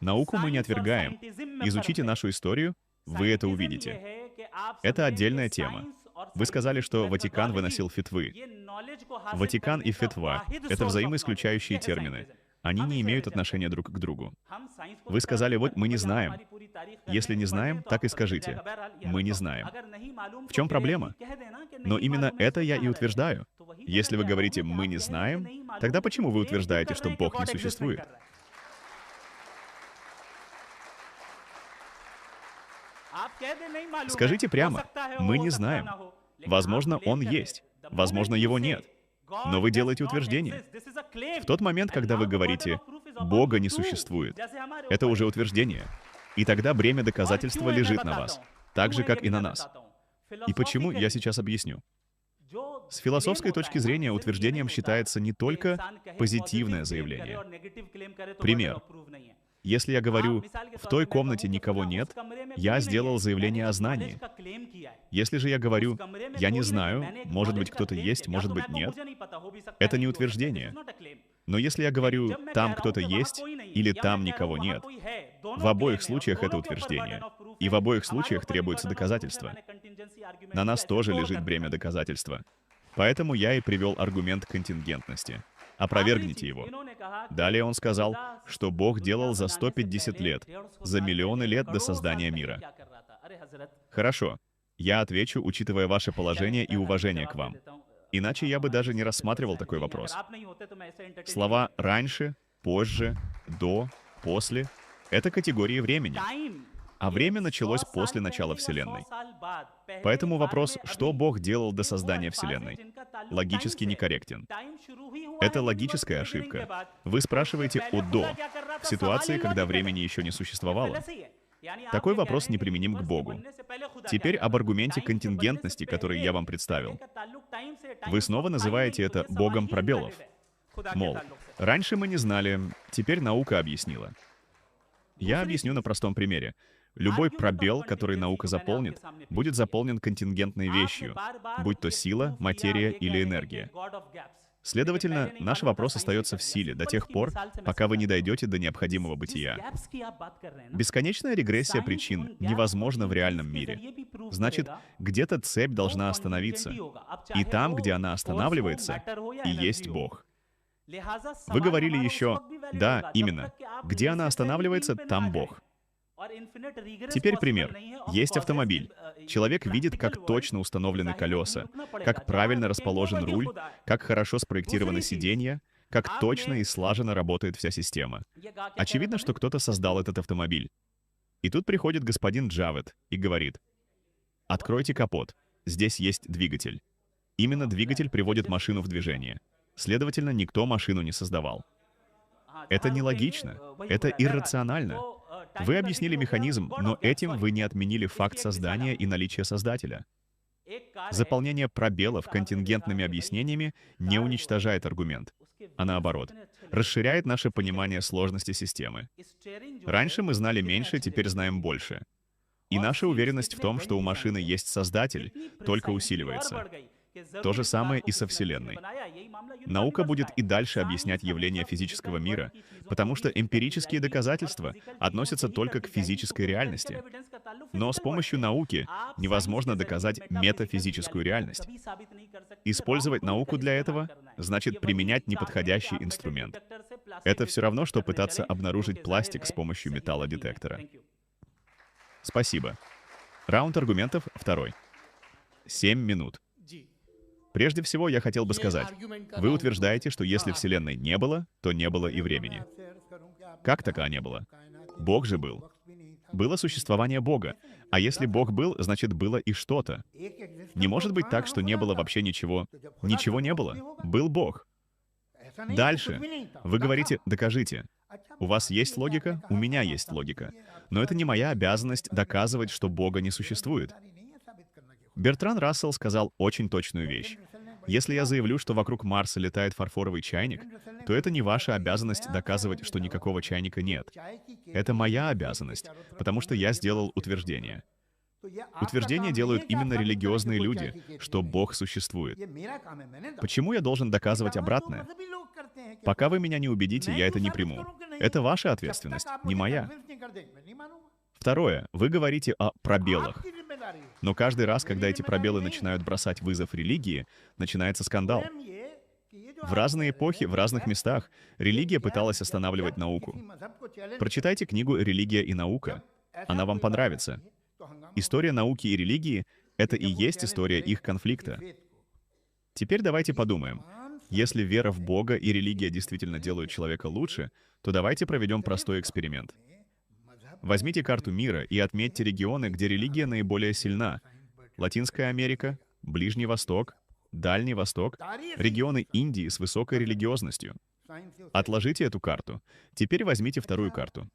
Науку мы не отвергаем. Изучите нашу историю, вы это увидите. Это отдельная тема. Вы сказали, что Ватикан выносил фетвы. Ватикан и фетва — это взаимоисключающие термины. Они не имеют отношения друг к другу. Вы сказали, вот мы не знаем. Если не знаем, так и скажите. Мы не знаем. В чем проблема? Но именно это я и утверждаю. Если вы говорите «мы не знаем», тогда почему вы утверждаете, что Бог не существует? Скажите прямо, мы не знаем. Возможно, Он есть. Возможно, Его нет. Но вы делаете утверждение. В тот момент, когда вы говорите «Бога не существует», это уже утверждение. И тогда бремя доказательства лежит на вас, так же, как и на нас. И почему, я сейчас объясню. С философской точки зрения утверждением считается не только позитивное заявление. Пример. Если я говорю «в той комнате никого нет», я сделал заявление о знании. Если же я говорю «я не знаю, может быть, кто-то есть, может быть, нет», это не утверждение. Но если я говорю «там кто-то есть» или «там никого нет», в обоих случаях это утверждение. И в обоих случаях требуется доказательство. На нас тоже лежит бремя доказательства. Поэтому я и привел аргумент контингентности. Опровергните его. Далее он сказал, что Бог делал за 150 лет, за миллионы лет до создания мира. Хорошо. Я отвечу, учитывая ваше положение и уважение к вам. Иначе я бы даже не рассматривал такой вопрос. Слова «раньше», «позже», «до», «после» — это категории времени. А время началось после начала Вселенной. Поэтому вопрос, что Бог делал до создания Вселенной, логически некорректен. Это логическая ошибка. Вы спрашиваете о «до», в ситуации, когда времени еще не существовало. Такой вопрос неприменим к Богу. Теперь об аргументе контингентности, который я вам представил. Вы снова называете это «богом пробелов». Мол, раньше мы не знали, теперь наука объяснила. Я объясню на простом примере. Любой пробел, который наука заполнит, будет заполнен контингентной вещью, будь то сила, материя или энергия. Следовательно, наш вопрос остается в силе до тех пор, пока вы не дойдете до необходимого бытия. Бесконечная регрессия причин невозможна в реальном мире. Значит, где-то цепь должна остановиться. И там, где она останавливается, и есть Бог. Вы говорили еще, да, именно, где она останавливается, там Бог. Теперь пример. Есть автомобиль. Человек видит, как точно установлены колеса, как правильно расположен руль, как хорошо спроектированы сиденья, как точно и слаженно работает вся система. Очевидно, что кто-то создал этот автомобиль. И тут приходит господин Джавед и говорит: «Откройте капот. Здесь есть двигатель. Именно двигатель приводит машину в движение. Следовательно, никто машину не создавал». Это нелогично. Это иррационально. Вы объяснили механизм, но этим вы не отменили факт создания и наличия создателя. Заполнение пробелов контингентными объяснениями не уничтожает аргумент, а наоборот, расширяет наше понимание сложности системы. Раньше мы знали меньше, теперь знаем больше. И наша уверенность в том, что у машины есть создатель, только усиливается. То же самое и со Вселенной. Наука будет и дальше объяснять явления физического мира, потому что эмпирические доказательства относятся только к физической реальности. Но с помощью науки невозможно доказать метафизическую реальность. Использовать науку для этого значит применять неподходящий инструмент. Это все равно, что пытаться обнаружить пластик с помощью металлодетектора. Спасибо. Раунд аргументов второй. 7 минут. Прежде всего, я хотел бы сказать, вы утверждаете, что если Вселенной не было, то не было и времени. Как такая не было? Бог же был. Было существование Бога. А если Бог был, значит, было и что-то. Не может быть так, что не было вообще ничего. Ничего не было. Был Бог. Дальше. Вы говорите: докажите. У вас есть логика, у меня есть логика. Но это не моя обязанность доказывать, что Бога не существует. Бертран Рассел сказал очень точную вещь. Если я заявлю, что вокруг Марса летает фарфоровый чайник, то это не ваша обязанность доказывать, что никакого чайника нет. Это моя обязанность, потому что я сделал утверждение. Утверждения делают именно религиозные люди, что Бог существует. Почему я должен доказывать обратное? Пока вы меня не убедите, я это не приму. Это ваша ответственность, не моя. Второе. Вы говорите о пробелах. Но каждый раз, когда эти пробелы начинают бросать вызов религии, начинается скандал. В разные эпохи, в разных местах религия пыталась останавливать науку. Прочитайте книгу «Религия и наука». Она вам понравится. История науки и религии — это и есть история их конфликта. Теперь давайте подумаем. Если вера в Бога и религия действительно делают человека лучше, то давайте проведем простой эксперимент. Возьмите карту мира и отметьте регионы, где религия наиболее сильна. Латинская Америка, Ближний Восток, Дальний Восток, регионы Индии с высокой религиозностью. Отложите эту карту. Теперь возьмите вторую карту.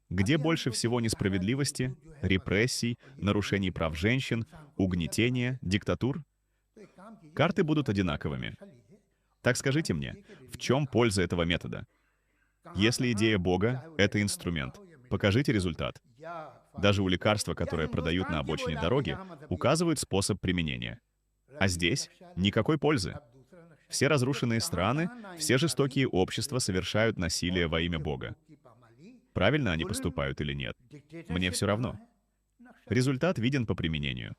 Где больше всего несправедливости, репрессий, нарушений прав женщин, угнетения, диктатур? Карты будут одинаковыми. Так скажите мне, в чем польза этого метода? Если идея Бога — это инструмент, покажите результат. Даже у лекарства, которое продают на обочине дороги, указывают способ применения. А здесь никакой пользы. Все разрушенные страны, все жестокие общества совершают насилие во имя Бога. Правильно они поступают или нет? Мне все равно. Результат виден по применению.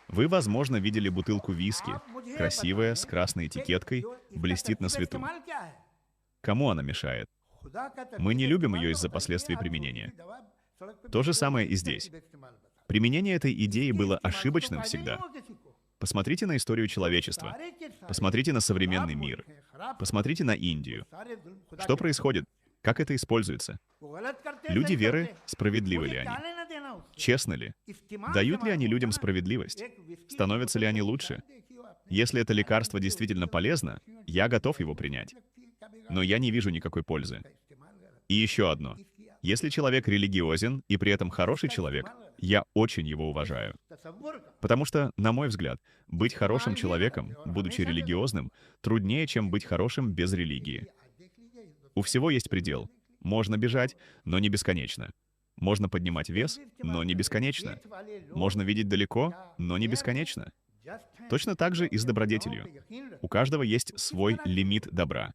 Вы, возможно, видели бутылку виски, красивая, с красной этикеткой, блестит на свету. Кому она мешает? Мы не любим ее из-за последствий применения. То же самое и здесь. Применение этой идеи было ошибочным всегда. Посмотрите на историю человечества. Посмотрите на современный мир. Посмотрите на Индию. Что происходит? Как это используется? Люди веры, справедливы ли они? Честны ли? Дают ли они людям справедливость? Становятся ли они лучше? Если это лекарство действительно полезно, я готов его принять. Но я не вижу никакой пользы. И еще одно. Если человек религиозен и при этом хороший человек, я очень его уважаю. Потому что, на мой взгляд, быть хорошим человеком, будучи религиозным, труднее, чем быть хорошим без религии. У всего есть предел. Можно бежать, но не бесконечно. Можно поднимать вес, но не бесконечно. Можно видеть далеко, но не бесконечно. Точно так же и с добродетелью. У каждого есть свой лимит добра.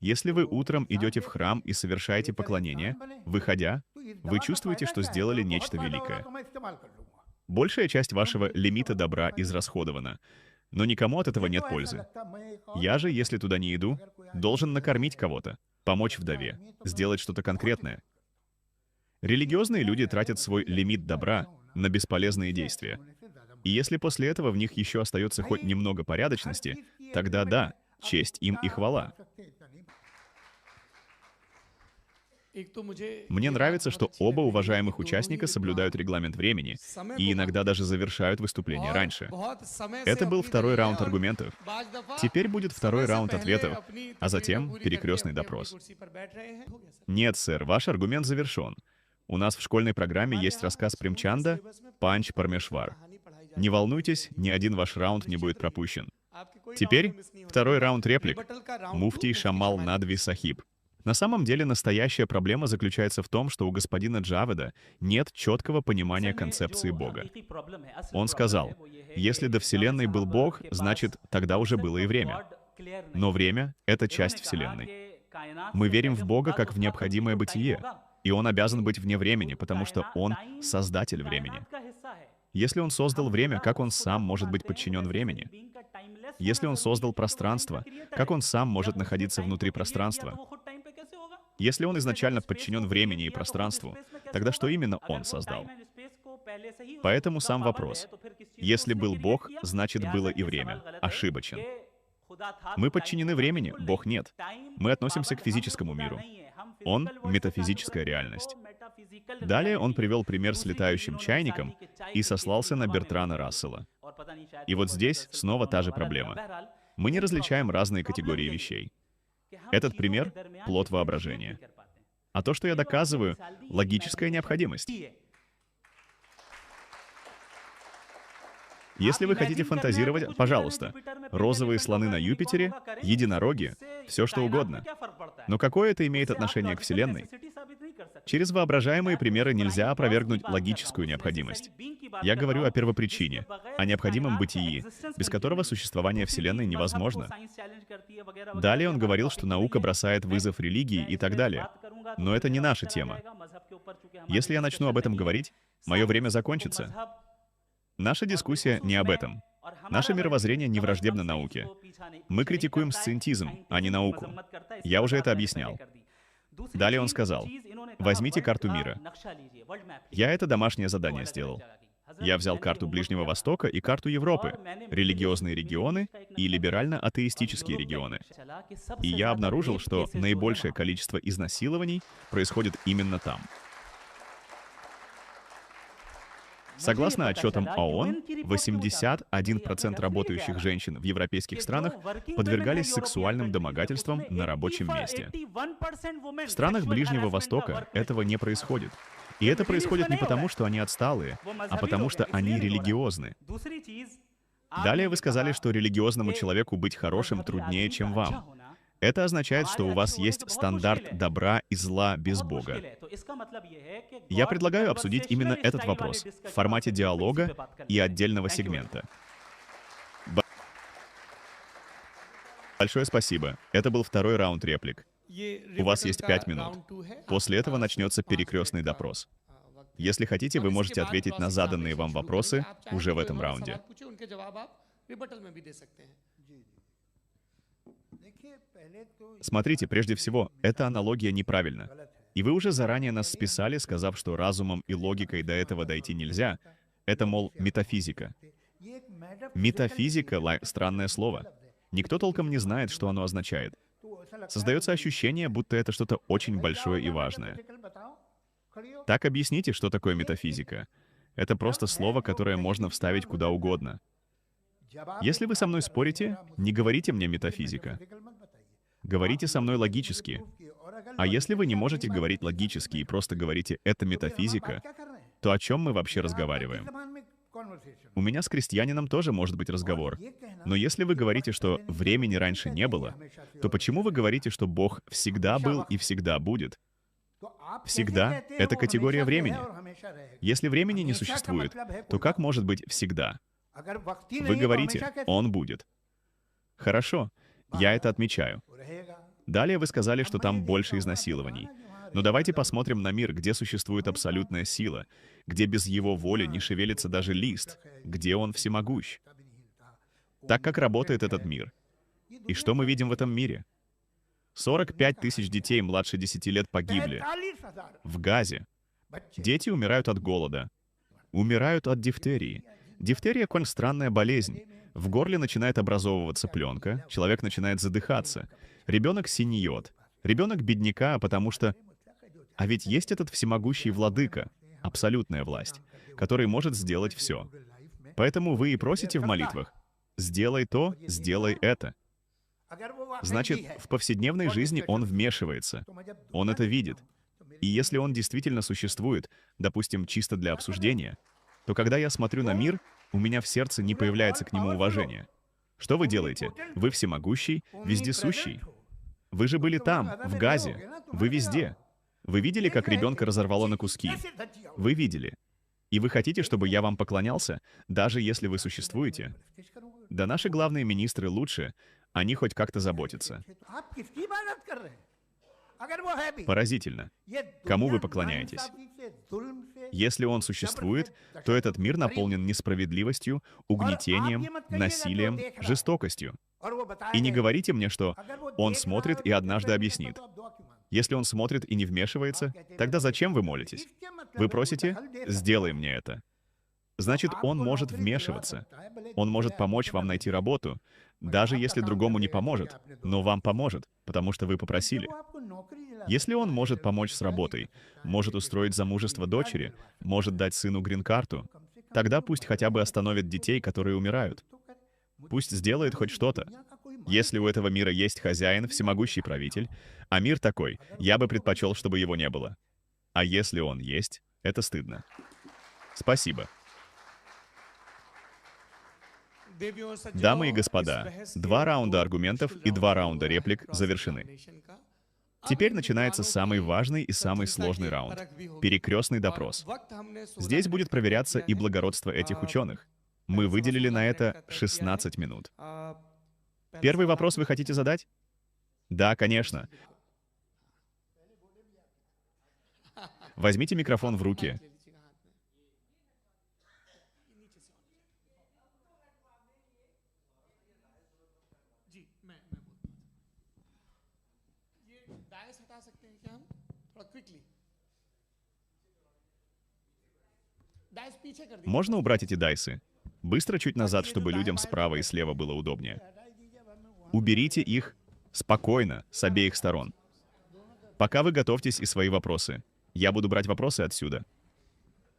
Если вы утром идете в храм и совершаете поклонение, выходя, вы чувствуете, что сделали нечто великое. Большая часть вашего лимита добра израсходована, но никому от этого нет пользы. Я же, если туда не иду, должен накормить кого-то, помочь вдове, сделать что-то конкретное. Религиозные люди тратят свой лимит добра на бесполезные действия. И если после этого в них еще остается хоть немного порядочности, тогда да, честь им и хвала. Мне нравится, что оба уважаемых участника соблюдают регламент времени и иногда даже завершают выступление раньше. Это был второй раунд аргументов. Теперь будет второй раунд ответов, а затем перекрестный допрос. Нет, сэр, ваш аргумент завершен. У нас в школьной программе есть рассказ Премчанда «Панч Пармешвар». Не волнуйтесь, ни один ваш раунд не будет пропущен. Теперь второй раунд реплик. Муфтий Шамал Надви Сахиб. На самом деле настоящая проблема заключается в том, что у господина Джаведа нет четкого понимания концепции Бога. Он сказал, если до Вселенной был Бог, значит, тогда уже было и время. Но время — это часть Вселенной. Мы верим в Бога как в необходимое бытие, и Он обязан быть вне времени, потому что Он — создатель времени. Если Он создал время, как Он сам может быть подчинен времени? Если Он создал пространство, как Он сам может находиться внутри пространства? Если Он изначально подчинен времени и пространству, тогда что именно Он создал? Поэтому сам вопрос. Если был Бог, значит было и время. Ошибочен. Мы подчинены времени, Бог нет. Мы относимся к физическому миру. Он — метафизическая реальность. Далее он привел пример с летающим чайником и сослался на Бертрана Рассела. И вот здесь снова та же проблема. Мы не различаем разные категории вещей. Этот пример — плод воображения. А то, что я доказываю — логическая необходимость. Если вы хотите фантазировать, пожалуйста. Розовые слоны на Юпитере, единороги, все что угодно. Но какое это имеет отношение к Вселенной? Через воображаемые примеры нельзя опровергнуть логическую необходимость. Я говорю о первопричине, о необходимом бытии, без которого существование Вселенной невозможно. Далее он говорил, что наука бросает вызов религии и так далее. Но это не наша тема. Если я начну об этом говорить, мое время закончится. Наша дискуссия не об этом. Наше мировоззрение не враждебно науке. Мы критикуем сциентизм, а не науку. Я уже это объяснял. Далее он сказал, возьмите карту мира. Я это домашнее задание сделал. Я взял карту Ближнего Востока и карту Европы, религиозные регионы и либерально-атеистические регионы. И я обнаружил, что наибольшее количество изнасилований происходит именно там. Согласно отчетам ООН, 81% работающих женщин в европейских странах подвергались сексуальным домогательствам на рабочем месте. В странах Ближнего Востока этого не происходит. И это происходит не потому, что они отсталые, а потому что они религиозны. Далее вы сказали, что религиозному человеку быть хорошим труднее, чем вам. Это означает, что у вас есть стандарт добра и зла без Бога. Я предлагаю обсудить именно этот вопрос в формате диалога и отдельного сегмента. Большое спасибо. Это был второй раунд реплик. У вас есть 5 минут. После этого начнется перекрестный допрос. Если хотите, вы можете ответить на заданные вам вопросы уже в этом раунде. Смотрите, прежде всего, эта аналогия неправильна. И вы уже заранее нас списали, сказав, что разумом и логикой до этого дойти нельзя. Это, мол, метафизика. Метафизика — странное слово. Никто толком не знает, что оно означает. Создается ощущение, будто это что-то очень большое и важное. Так объясните, что такое метафизика. Это просто слово, которое можно вставить куда угодно. Если вы со мной спорите, не говорите мне метафизика. Говорите со мной логически. А если вы не можете говорить логически и просто говорите «это метафизика», то о чем мы вообще разговариваем? У меня с крестьянином тоже может быть разговор. Но если вы говорите, что времени раньше не было, то почему вы говорите, что Бог всегда был и всегда будет? Всегда — это категория времени. Если времени не существует, то как может быть всегда? Вы говорите, он будет. Хорошо, я это отмечаю. Далее вы сказали, что там больше изнасилований. Но давайте посмотрим на мир, где существует абсолютная сила, где без его воли не шевелится даже лист, где он всемогущ. Так как работает этот мир? И что мы видим в этом мире? 45 тысяч детей младше 10 лет погибли в Газе. Дети умирают от голода, умирают от дифтерии. Дифтерия — странная болезнь. В горле начинает образовываться пленка, человек начинает задыхаться. Ребенок синьет. Ребенок бедняка, потому что... А ведь есть этот всемогущий владыка, абсолютная власть, который может сделать все. Поэтому вы и просите в молитвах: «Сделай то, сделай это». Значит, в повседневной жизни он вмешивается. Он это видит. И если он действительно существует, допустим, чисто для обсуждения, то когда я смотрю на мир, у меня в сердце не появляется к нему уважение. Что вы делаете? Вы всемогущий, вездесущий. Вы же были там, в Газе. Вы везде. Вы видели, как ребенка разорвало на куски? Вы видели. И вы хотите, чтобы я вам поклонялся, даже если вы существуете? Да наши главные министры лучше, они хоть как-то заботятся. Поразительно. Кому вы поклоняетесь? Если он существует, то этот мир наполнен несправедливостью, угнетением, насилием, жестокостью. И не говорите мне, что он смотрит и однажды объяснит. Если он смотрит и не вмешивается, тогда зачем вы молитесь? Вы просите: «Сделай мне это». Значит, он может вмешиваться. Он может помочь вам найти работу, даже если другому не поможет, но вам поможет, потому что вы попросили. Если он может помочь с работой, может устроить замужество дочери, может дать сыну грин-карту, тогда пусть хотя бы остановит детей, которые умирают. Пусть сделает хоть что-то. Если у этого мира есть хозяин, всемогущий правитель, а мир такой, я бы предпочел, чтобы его не было. А если он есть, это стыдно. Спасибо. Дамы и господа, 2 раунда аргументов и 2 раунда реплик завершены. Теперь начинается самый важный и самый сложный раунд — перекрестный допрос. Здесь будет проверяться и благородство этих ученых. Мы выделили на это 16 минут. Первый вопрос вы хотите задать? Да, конечно. Возьмите микрофон в руки. Можно убрать эти дайсы? Быстро чуть назад, чтобы людям справа и слева было удобнее. Уберите их спокойно, с обеих сторон. Пока вы готовьтесь и свои вопросы. Я буду брать вопросы отсюда.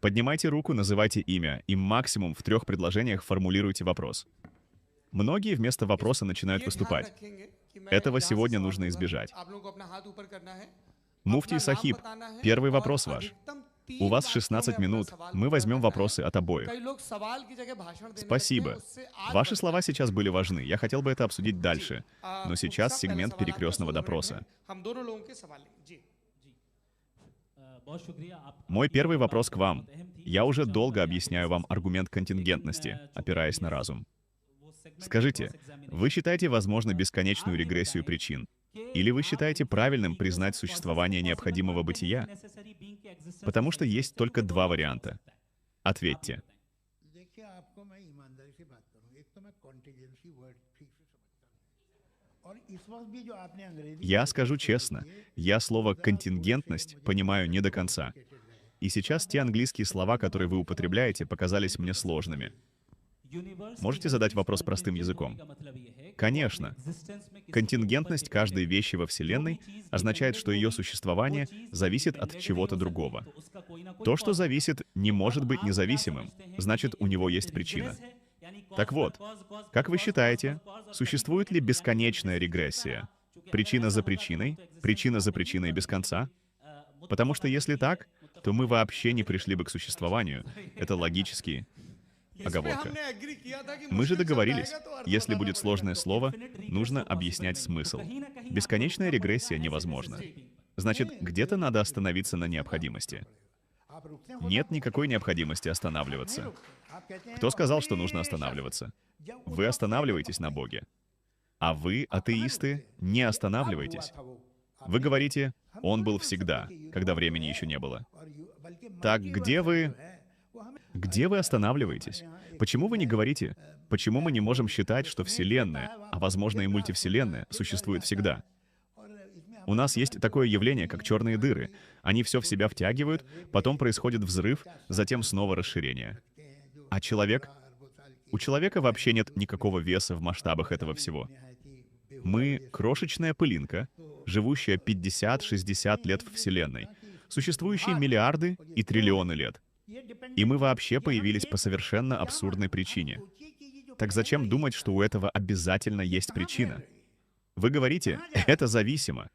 Поднимайте руку, называйте имя, и максимум в 3 предложениях формулируйте вопрос. Многие вместо вопроса начинают выступать. Этого сегодня нужно избежать. Муфтий Сахиб, первый вопрос ваш. У вас 16 минут. Мы возьмем вопросы от обоих. Спасибо. Ваши слова сейчас были важны. Я хотел бы это обсудить дальше. Но сейчас сегмент перекрестного допроса. Мой первый вопрос к вам. Я уже долго объясняю вам аргумент контингентности, опираясь на разум. Скажите, вы считаете возможно бесконечную регрессию причин? Или вы считаете правильным признать существование необходимого бытия? Потому что есть только 2 варианта. Ответьте. Я скажу честно, я слово «контингентность» понимаю не до конца. И сейчас те английские слова, которые вы употребляете, показались мне сложными. Можете задать вопрос простым языком? Конечно. Контингентность каждой вещи во Вселенной означает, что ее существование зависит от чего-то другого. То, что зависит, не может быть независимым, значит, у него есть причина. Так вот, как вы считаете, существует ли бесконечная регрессия? Причина за причиной без конца? Потому что если так, то мы вообще не пришли бы к существованию. Это логически. Оговорка. Мы же договорились, если будет сложное слово, нужно объяснять смысл. Бесконечная регрессия невозможна. Значит, где-то надо остановиться на необходимости. Нет никакой необходимости останавливаться. Кто сказал, что нужно останавливаться? Вы останавливаетесь на Боге. А вы, атеисты, не останавливаетесь. Вы говорите, Он был всегда, когда времени еще не было. Так где вы останавливаетесь? Почему вы не говорите, почему мы не можем считать, что Вселенная, а возможно и мультивселенная, существует всегда? У нас есть такое явление, как черные дыры. Они все в себя втягивают, потом происходит взрыв, затем снова расширение. А человек? У человека вообще нет никакого веса в масштабах этого всего. Мы — крошечная пылинка, живущая 50-60 лет в Вселенной, существующие миллиарды и триллионы лет. И мы вообще появились по совершенно абсурдной причине. Так зачем думать, что у этого обязательно есть причина? Вы говорите, это зависимо.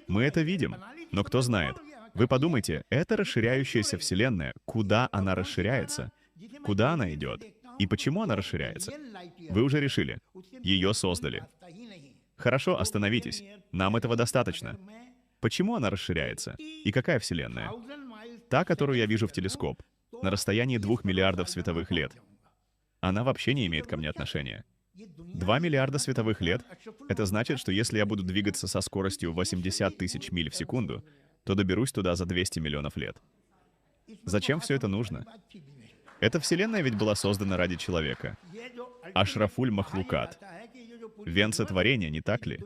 Мы это видим, но кто знает? Вы подумайте, это расширяющаяся Вселенная, куда она расширяется? Куда она идет? И почему она расширяется? Вы уже решили. Ее создали. Хорошо, остановитесь. Нам этого достаточно. Почему она расширяется? И какая Вселенная? Та, которую я вижу в телескоп, на расстоянии 2 миллиардов световых лет. Она вообще не имеет ко мне отношения. 2 миллиарда световых лет — это значит, что если я буду двигаться со скоростью 80 тысяч миль в секунду, то доберусь туда за 200 миллионов лет. Зачем все это нужно? Эта Вселенная ведь была создана ради человека. Ашрафуль Махлукат. Венце творения, не так ли?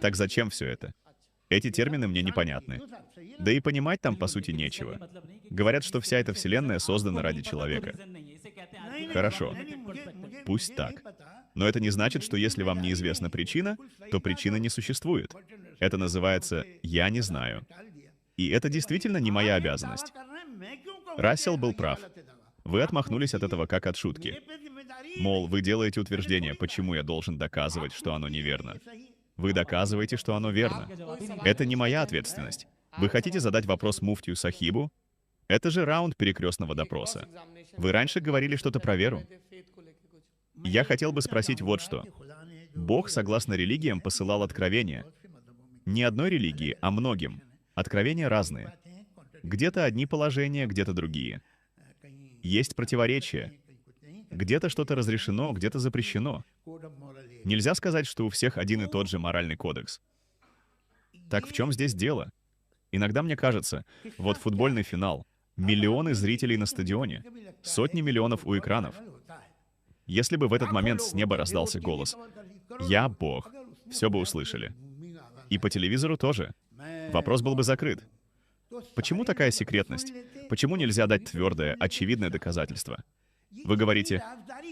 Так зачем все это? Эти термины мне непонятны. Да и понимать там, по сути, нечего. Говорят, что вся эта Вселенная создана ради человека. Хорошо. Пусть так. Но это не значит, что если вам неизвестна причина, то причина не существует. Это называется «я не знаю». И это действительно не моя обязанность. Рассел был прав. Вы отмахнулись от этого как от шутки. Мол, вы делаете утверждение, почему я должен доказывать, что оно неверно. Вы доказываете, что оно верно. Это не моя ответственность. Вы хотите задать вопрос муфтию Сахибу? Это же раунд перекрестного допроса. Вы раньше говорили что-то про веру? Я хотел бы спросить вот что. Бог, согласно религиям, посылал откровения. Не одной религии, а многим. Откровения разные. Где-то одни положения, где-то другие. Есть противоречия. Где-то что-то разрешено, где-то запрещено. Нельзя сказать, что у всех один и тот же моральный кодекс. Так в чем здесь дело? Иногда мне кажется, вот футбольный финал, миллионы зрителей на стадионе, сотни миллионов у экранов. Если бы в этот момент с неба раздался голос «Я Бог», все бы услышали. И по телевизору тоже. Вопрос был бы закрыт. Почему такая секретность? Почему нельзя дать твердое, очевидное доказательство? Вы говорите,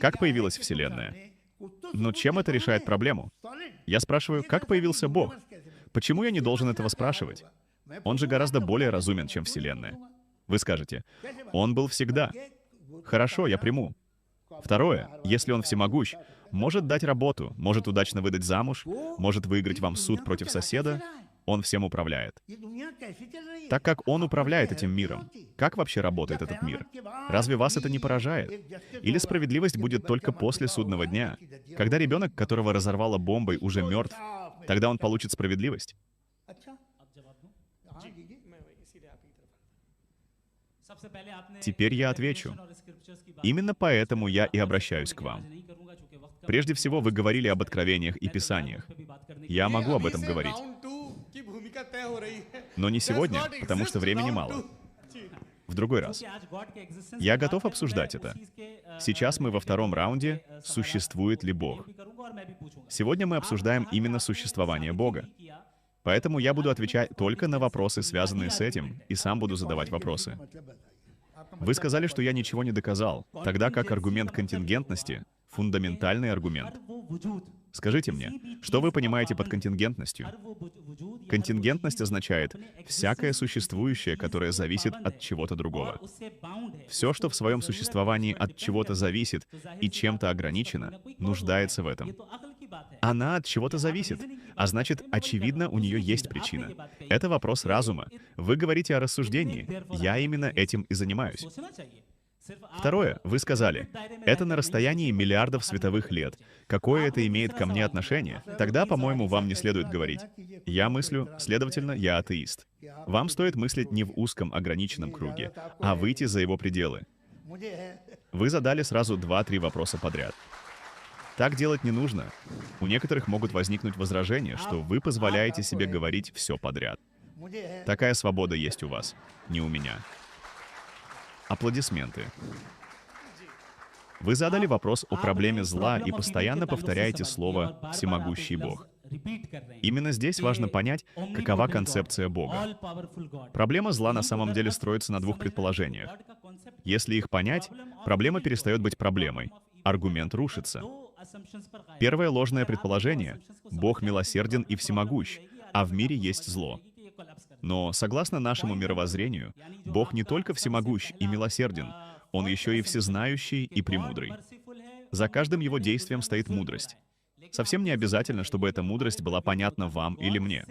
как появилась Вселенная? Но чем это решает проблему? Я спрашиваю, как появился Бог? Почему я не должен этого спрашивать? Он же гораздо более разумен, чем Вселенная. Вы скажете, он был всегда. Хорошо, я приму. Второе, если он всемогущ, может дать работу, может удачно выдать замуж, может выиграть вам суд против соседа, он всем управляет. Так как он управляет этим миром, как вообще работает этот мир? Разве вас это не поражает? Или справедливость будет только после судного дня, когда ребенок, которого разорвало бомбой, уже мертв, тогда он получит справедливость? Теперь я отвечу. Именно поэтому я и обращаюсь к вам. Прежде всего, вы говорили об откровениях и писаниях. Я могу об этом говорить. Но не сегодня, потому что времени мало. В другой раз. Я готов обсуждать это. Сейчас мы во втором раунде «Существует ли Бог?». Сегодня мы обсуждаем именно существование Бога. Поэтому я буду отвечать только на вопросы, связанные с этим, и сам буду задавать вопросы. Вы сказали, что я ничего не доказал, тогда как аргумент контингентности — фундаментальный аргумент. Скажите мне, что вы понимаете под контингентностью? Контингентность означает всякое существующее, которое зависит от чего-то другого. Все, что в своем существовании от чего-то зависит и чем-то ограничено, нуждается в этом. Она от чего-то зависит, а значит, очевидно, у нее есть причина. Это вопрос разума. Вы говорите о рассуждении. Я именно этим и занимаюсь. Второе, вы сказали, это на расстоянии миллиардов световых лет. Какое это имеет ко мне отношение? Тогда, по-моему, вам не следует говорить. Я мыслю, следовательно, я атеист. Вам стоит мыслить не в узком ограниченном круге, а выйти за его пределы. Вы задали сразу 2-3 вопроса подряд. Так делать не нужно. У некоторых могут возникнуть возражения, что вы позволяете себе говорить все подряд. Такая свобода есть у вас, не у меня. Аплодисменты. Вы задали вопрос о проблеме зла и постоянно повторяете слово «всемогущий Бог». Именно здесь важно понять, какова концепция Бога. Проблема зла на самом деле строится на двух предположениях. Если их понять, проблема перестает быть проблемой. Аргумент рушится. Первое ложное предположение — Бог милосерден и всемогущ, а в мире есть зло. Но, согласно нашему мировоззрению, Бог не только всемогущ и милосерден, Он еще и всезнающий и премудрый. За каждым Его действием стоит мудрость. Совсем не обязательно, чтобы эта мудрость была понятна вам или мне.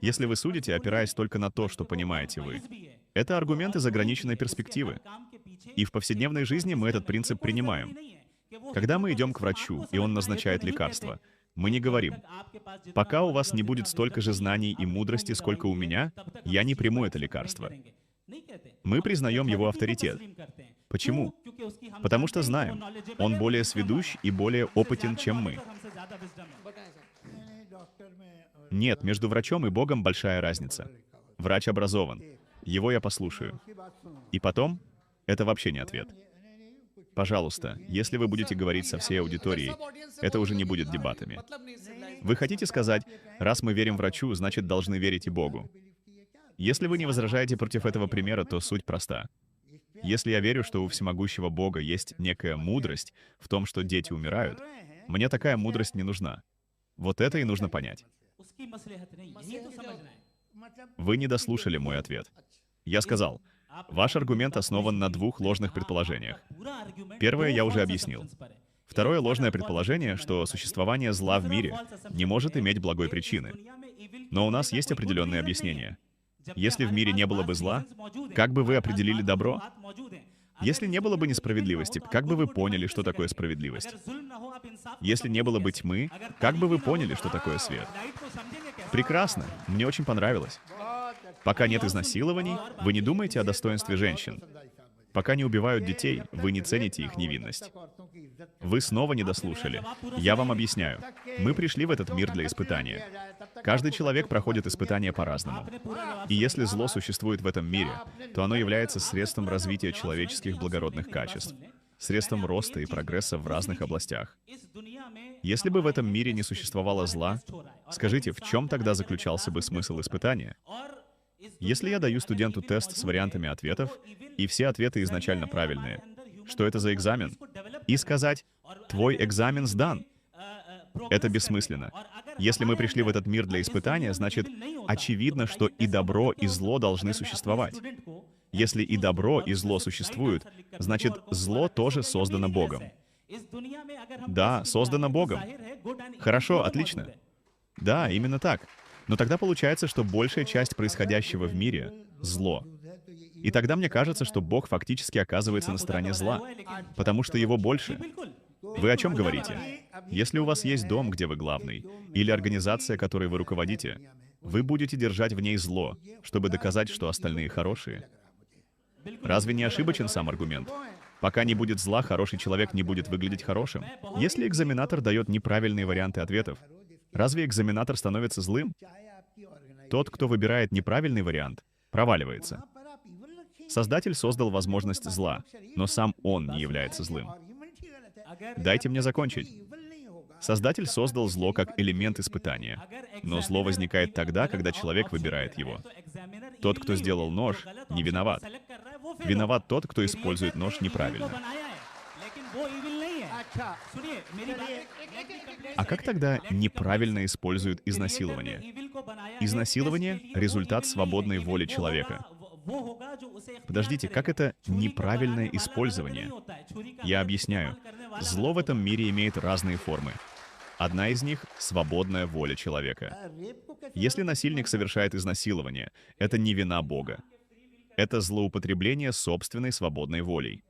Если вы судите, опираясь только на то, что понимаете вы, это аргумент из ограниченной перспективы. И в повседневной жизни мы этот принцип принимаем. Когда мы идем к врачу, и он назначает лекарство, мы не говорим: «Пока у вас не будет столько же знаний и мудрости, сколько у меня, я не приму это лекарство». Мы признаем его авторитет. Почему? Потому что знаем, он более сведущ и более опытен, чем мы. Нет, между врачом и Богом большая разница. Врач образован. Его я послушаю. И потом, это вообще не ответ. Пожалуйста, если вы будете говорить со всей аудиторией, это уже не будет дебатами. Вы хотите сказать: раз мы верим врачу, значит, должны верить и Богу. Если вы не возражаете против этого примера, то суть проста. Если я верю, что у всемогущего Бога есть некая мудрость в том, что дети умирают, мне такая мудрость не нужна. Вот это и нужно понять. Вы не дослушали мой ответ. Я сказал, ваш аргумент основан на двух ложных предположениях. Первое я уже объяснил. Второе ложное предположение, что существование зла в мире не может иметь благой причины. Но у нас есть определенные объяснения. Если в мире не было бы зла, как бы вы определили добро? Если не было бы несправедливости, как бы вы поняли, что такое справедливость? Если не было бы тьмы, как бы вы поняли, что такое свет? Прекрасно, мне очень понравилось. Пока нет изнасилований, вы не думаете о достоинстве женщин. Пока не убивают детей, вы не цените их невинность. Вы снова не дослушали. Я вам объясняю. Мы пришли в этот мир для испытания. Каждый человек проходит испытания по-разному. И если зло существует в этом мире, то оно является средством развития человеческих благородных качеств, средством роста и прогресса в разных областях. Если бы в этом мире не существовало зла, скажите, в чем тогда заключался бы смысл испытания? Если я даю студенту тест с вариантами ответов, и все ответы изначально правильные, что это за экзамен? И сказать: «Твой экзамен сдан». Это бессмысленно. Если мы пришли в этот мир для испытания, значит, очевидно, что и добро, и зло должны существовать. Если и добро, и зло существуют, значит, зло тоже создано Богом. Да, создано Богом. Хорошо, отлично. Да, именно так. Но тогда получается, что большая часть происходящего в мире — зло. И тогда мне кажется, что Бог фактически оказывается на стороне зла, потому что его больше. Вы о чем говорите? Если у вас есть дом, где вы главный, или организация, которой вы руководите, вы будете держать в ней зло, чтобы доказать, что остальные хорошие. Разве не ошибочен сам аргумент? Пока не будет зла, хороший человек не будет выглядеть хорошим. Если экзаменатор дает неправильные варианты ответов, разве экзаменатор становится злым? Тот, кто выбирает неправильный вариант, проваливается. Создатель создал возможность зла, но сам он не является злым. Дайте мне закончить. Создатель создал зло как элемент испытания, но зло возникает тогда, когда человек выбирает его. Тот, кто сделал нож, не виноват. Виноват тот, кто использует нож неправильно. А как тогда неправильно используют изнасилование? Изнасилование — результат свободной воли человека. Подождите, как это неправильное использование? Я объясняю. Зло в этом мире имеет разные формы. Одна из них — свободная воля человека. Если насильник совершает изнасилование, это не вина Бога. Это злоупотребление собственной свободной волей.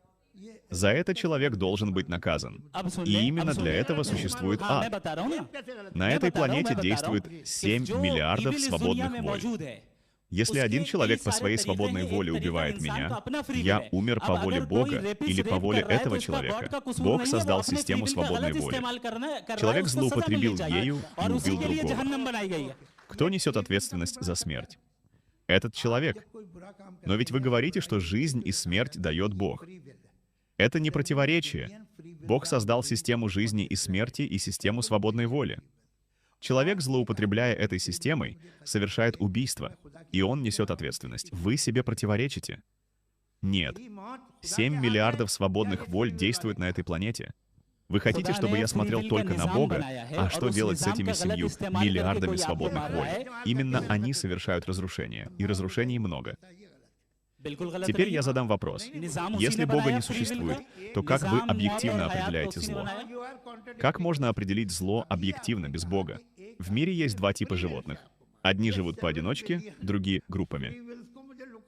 За это человек должен быть наказан. И именно для этого существует ад. На этой планете действует 7 миллиардов свободных воль. Если один человек по своей свободной воле убивает меня, я умер по воле Бога или по воле этого человека. Бог создал систему свободной воли. Человек злоупотребил ею и убил другого. Кто несет ответственность за смерть? Этот человек. Но ведь вы говорите, что жизнь и смерть дает Бог. Это не противоречие. Бог создал систему жизни и смерти и систему свободной воли. Человек, злоупотребляя этой системой, совершает убийство, и он несет ответственность. Вы себе противоречите. Нет. 7 миллиардов свободных воль действуют на этой планете. Вы хотите, чтобы я смотрел только на Бога? А что делать с этими 7 миллиардами свободных воль? Именно они совершают разрушение, и разрушений много. Теперь я задам вопрос. Если Бога не существует, то как вы объективно определяете зло? Как можно определить зло объективно, без Бога? В мире есть два типа животных. Одни живут поодиночке, другие — группами.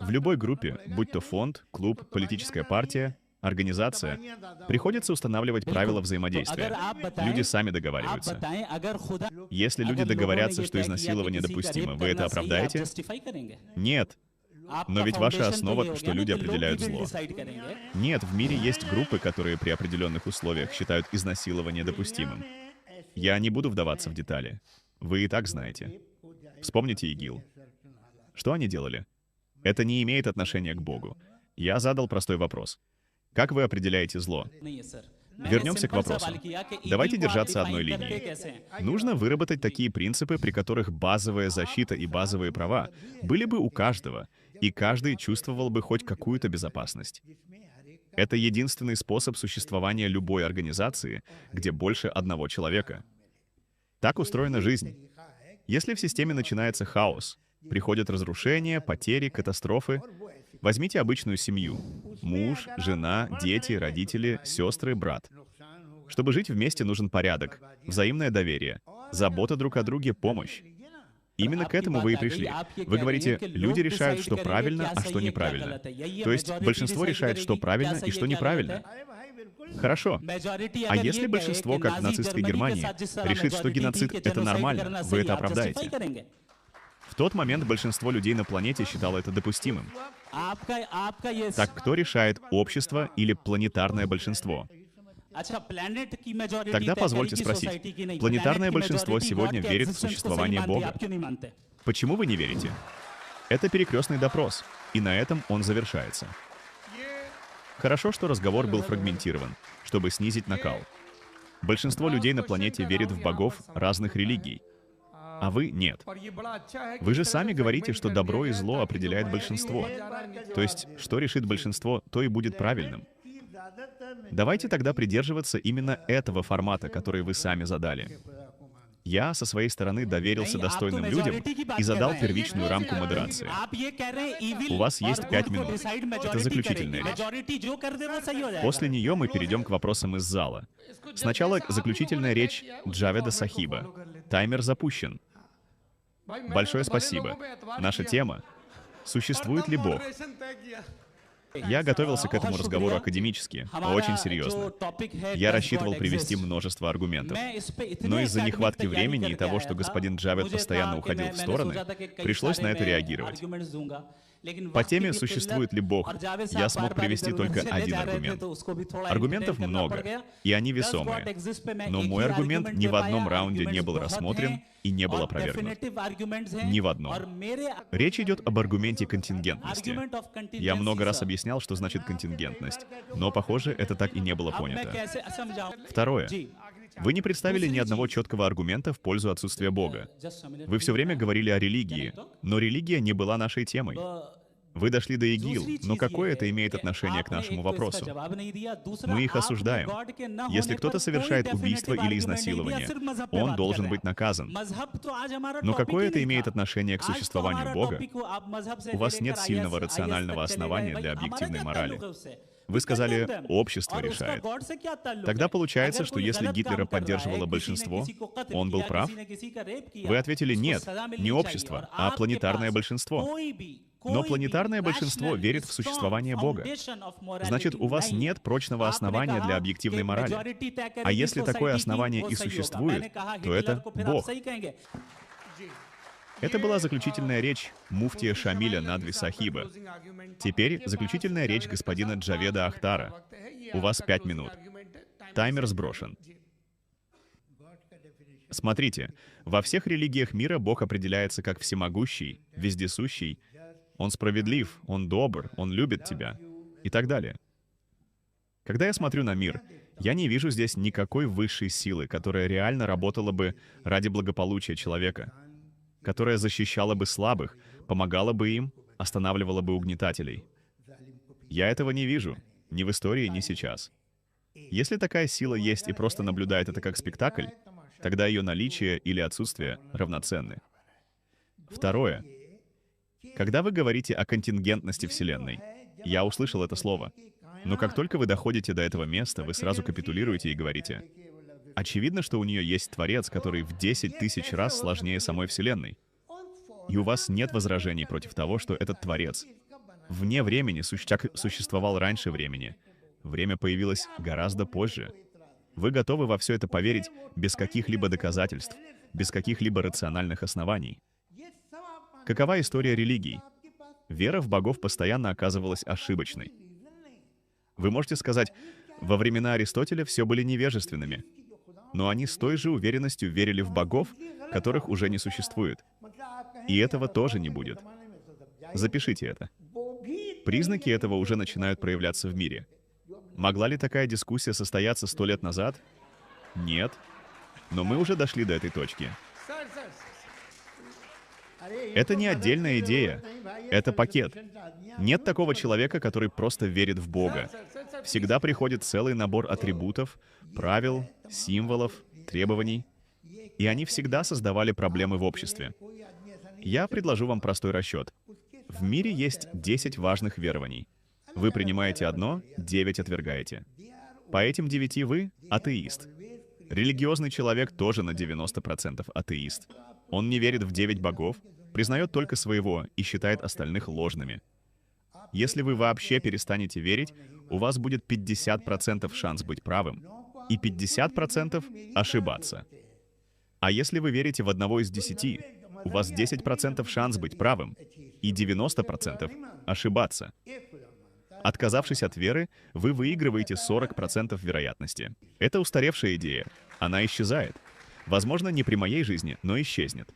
В любой группе, будь то фонд, клуб, политическая партия, организация, приходится устанавливать правила взаимодействия. Люди сами договариваются. Если люди договорятся, что изнасилование допустимо, вы это оправдаете? Нет. Но ведь ваша основа, что люди определяют зло. Нет, в мире есть группы, которые при определенных условиях считают изнасилование допустимым. Я не буду вдаваться в детали. Вы и так знаете. Вспомните ИГИЛ. Что они делали? Это не имеет отношения к Богу. Я задал простой вопрос. Как вы определяете зло? Вернемся к вопросу. Давайте держаться одной линии. Нужно выработать такие принципы, при которых базовая защита и базовые права были бы у каждого, и каждый чувствовал бы хоть какую-то безопасность. Это единственный способ существования любой организации, где больше одного человека. Так устроена жизнь. Если в системе начинается хаос, приходят разрушения, потери, катастрофы, возьмите обычную семью. Муж, жена, дети, родители, сестры, брат. Чтобы жить вместе, нужен порядок, взаимное доверие, забота друг о друге, помощь. Именно к этому вы и пришли. Вы говорите, люди решают, что правильно, а что неправильно. То есть большинство решает, что правильно и что неправильно. Хорошо. А если большинство, как в нацистской Германии, решит, что геноцид — это нормально, вы это оправдаете? В тот момент большинство людей на планете считало это допустимым. Так кто решает, общество или планетарное большинство? Тогда позвольте спросить, планетарное большинство сегодня верит в существование Бога. Почему вы не верите? Это перекрестный допрос, и на этом он завершается. Хорошо, что разговор был фрагментирован, чтобы снизить накал. Большинство людей на планете верит в богов разных религий, а вы — нет. Вы же сами говорите, что добро и зло определяет большинство. То есть, что решит большинство, то и будет правильным. Давайте тогда придерживаться именно этого формата, который вы сами задали. Я, со своей стороны, доверился достойным людям и задал первичную рамку модерации. У вас есть 5 минут. Это заключительная речь. После нее мы перейдем к вопросам из зала. Сначала заключительная речь Джаведа Сахиба. Таймер запущен. Большое спасибо. Наша тема — «Существует ли Бог?». Я готовился к этому разговору академически, очень серьезно. Я рассчитывал привести множество аргументов. Но из-за нехватки времени и того, что господин Джавед постоянно уходил в стороны, пришлось на это реагировать. По теме «Существует ли Бог?» я смог привести только один аргумент. Аргументов много, и они весомые. Но мой аргумент ни в одном раунде не был рассмотрен и не был опровергнут. Ни в одном. Речь идет об аргументе контингентности. Я много раз объяснял, что значит контингентность, но, похоже, это так и не было понято. Второе. Вы не представили ни одного четкого аргумента в пользу отсутствия Бога. Вы все время говорили о религии, но религия не была нашей темой. Вы дошли до ИГИЛ, но какое это имеет отношение к нашему вопросу? Мы их осуждаем. Если кто-то совершает убийство или изнасилование, он должен быть наказан. Но какое это имеет отношение к существованию Бога? У вас нет сильного рационального основания для объективной морали. Вы сказали, общество решает. Тогда получается, что если Гитлера поддерживало большинство, он был прав? Вы ответили, нет, не общество, а планетарное большинство. Но планетарное большинство верит в существование Бога. Значит, у вас нет прочного основания для объективной морали. А если такое основание и существует, то это Бог. Это была заключительная речь муфтия Шамиля Надви Сахиба. Теперь заключительная речь господина Джаведа Ахтара. У вас 5 минут. Таймер сброшен. Смотрите, во всех религиях мира Бог определяется как всемогущий, вездесущий. Он справедлив, Он добр, Он любит тебя и так далее. Когда я смотрю на мир, Я не вижу здесь никакой высшей силы, которая реально работала бы ради благополучия человека, которая защищала бы слабых, помогала бы им, останавливала бы угнетателей. Я этого не вижу, ни в истории, ни сейчас. Если такая сила есть и просто наблюдает это как спектакль, тогда ее наличие или отсутствие равноценны. Второе. Когда вы говорите о контингентности Вселенной, я услышал это слово, но как только вы доходите до этого места, вы сразу капитулируете и говорите: очевидно, что у нее есть Творец, который в 10 тысяч раз сложнее самой Вселенной. И у вас нет возражений против того, что этот Творец вне времени существовал раньше времени. Время появилось гораздо позже. Вы готовы во все это поверить без каких-либо доказательств, без каких-либо рациональных оснований. Какова история религий? Вера в богов постоянно оказывалась ошибочной. Вы можете сказать, во времена Аристотеля все были невежественными, но они с той же уверенностью верили в богов, которых уже не существует. И этого тоже не будет. Запишите это. Признаки этого уже начинают проявляться в мире. Могла ли такая дискуссия состояться 100 лет назад? Нет. Но мы уже дошли до этой точки. Это не отдельная идея, это пакет. Нет такого человека, который просто верит в Бога. Всегда приходит целый набор атрибутов, правил, символов, требований, и они всегда создавали проблемы в обществе. Я предложу вам простой расчет. В мире есть 10 важных верований. Вы принимаете одно, 9 отвергаете. По этим 9 вы атеист. Религиозный человек тоже на 90% атеист. Он не верит в 9 богов, признает только своего и считает остальных ложными. Если вы вообще перестанете верить, у вас будет 50% шанс быть правым и 50% ошибаться. А если вы верите в одного из 10, у вас 10% шанс быть правым и 90% ошибаться. Отказавшись от веры, вы выигрываете 40% вероятности. Это устаревшая идея. Она исчезает. Возможно, не при моей жизни, но исчезнет.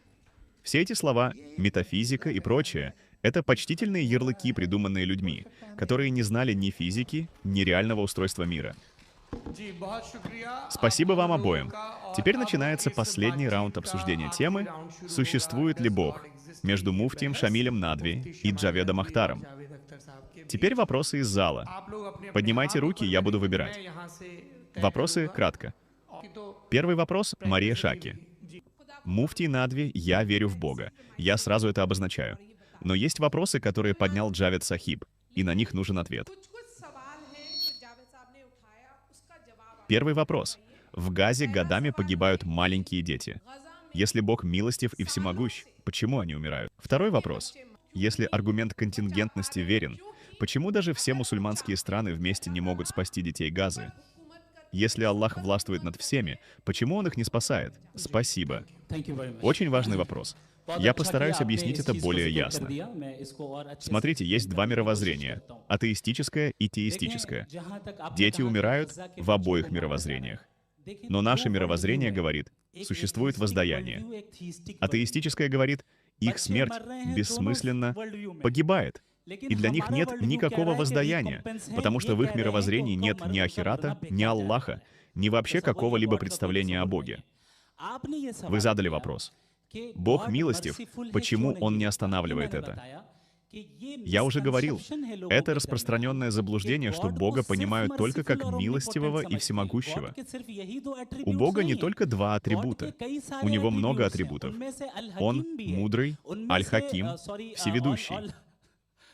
Все эти слова, метафизика и прочее, это почтительные ярлыки, придуманные людьми, которые не знали ни физики, ни реального устройства мира. Спасибо вам обоим. Теперь начинается последний раунд обсуждения темы «Существует ли Бог?» между муфтием Шамилем Надви и Джаведом Ахтаром. Теперь вопросы из зала. Поднимайте руки, я буду выбирать. Вопросы кратко. Первый вопрос — Мария Шаки. Муфтий Надви, я верю в Бога. Я сразу это обозначаю. Но есть вопросы, которые поднял Джавед Сахиб, и на них нужен ответ. Первый вопрос. В Газе годами погибают маленькие дети. Если Бог милостив и всемогущ, почему они умирают? Второй вопрос. Если аргумент контингентности верен, почему даже все мусульманские страны вместе не могут спасти детей Газы? Если Аллах властвует над всеми, почему Он их не спасает? Спасибо. Очень важный вопрос. Я постараюсь объяснить это более ясно. Смотрите, есть два мировоззрения — атеистическое и теистическое. Дети умирают в обоих мировоззрениях. Но наше мировоззрение говорит, существует воздаяние. Атеистическое говорит, их смерть бессмысленно погибает. И для них нет никакого воздаяния, потому что в их мировоззрении нет ни ахирата, ни Аллаха, ни вообще какого-либо представления о Боге. Вы задали вопрос. Бог милостив, почему Он не останавливает это? Я уже говорил, это распространенное заблуждение, что Бога понимают только как милостивого и всемогущего. У Бога не только два атрибута, у Него много атрибутов. Он мудрый, Аль-Хаким, всеведущий.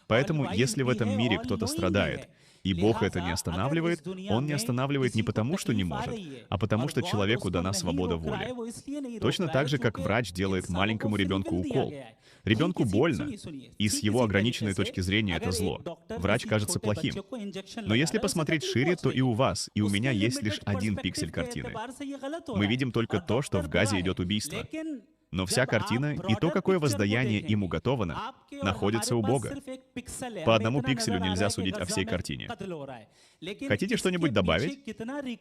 Поэтому, если в этом мире кто-то страдает, и Бог это не останавливает, Он не останавливает не потому, что не может, а потому, что человеку дана свобода воли. Точно так же, как врач делает маленькому ребенку укол. Ребенку больно, и с его ограниченной точки зрения это зло. Врач кажется плохим. Но если посмотреть шире, то и у вас, и у меня есть лишь один пиксель картины. Мы видим только то, что в Газе идет убийство. Но вся картина и то, какое воздаяние им уготовано, находится у Бога. По одному пикселю нельзя судить о всей картине. Хотите что-нибудь добавить?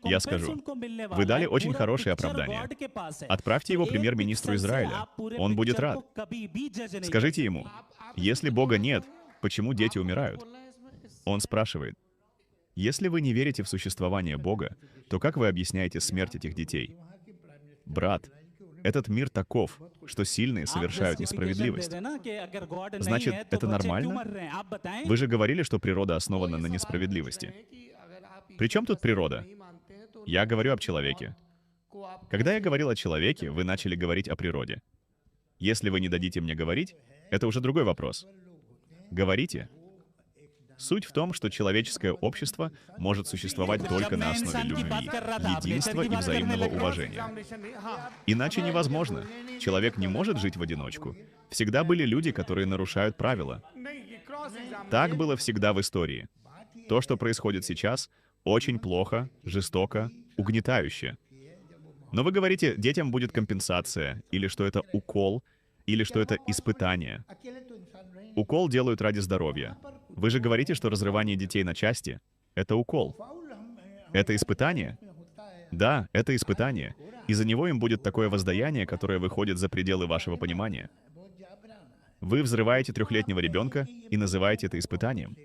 Я скажу. Вы дали очень хорошее оправдание. Отправьте его премьер-министру Израиля. Он будет рад. Скажите ему, если Бога нет, почему дети умирают? Он спрашивает. Если вы не верите в существование Бога, то как вы объясняете смерть этих детей? Брат, этот мир таков, что сильные совершают несправедливость. Значит, это нормально? Вы же говорили, что природа основана на несправедливости. При чем тут природа? Я говорю об человеке. Когда я говорил о человеке, вы начали говорить о природе. Если вы не дадите мне говорить, это уже другой вопрос. Говорите. Суть в том, что человеческое общество может существовать только на основе любви, единства и взаимного уважения. Иначе невозможно. Человек не может жить в одиночку. Всегда были люди, которые нарушают правила. Так было всегда в истории. То, что происходит сейчас, очень плохо, жестоко, угнетающе. Но вы говорите, детям будет компенсация, или что это укол, или что это испытание. Укол делают ради здоровья. Вы же говорите, что разрывание детей на части — это укол. Это испытание? Да, это испытание. И за него им будет такое воздаяние, которое выходит за пределы вашего понимания. Вы взрываете 3-летнего ребенка и называете это испытанием.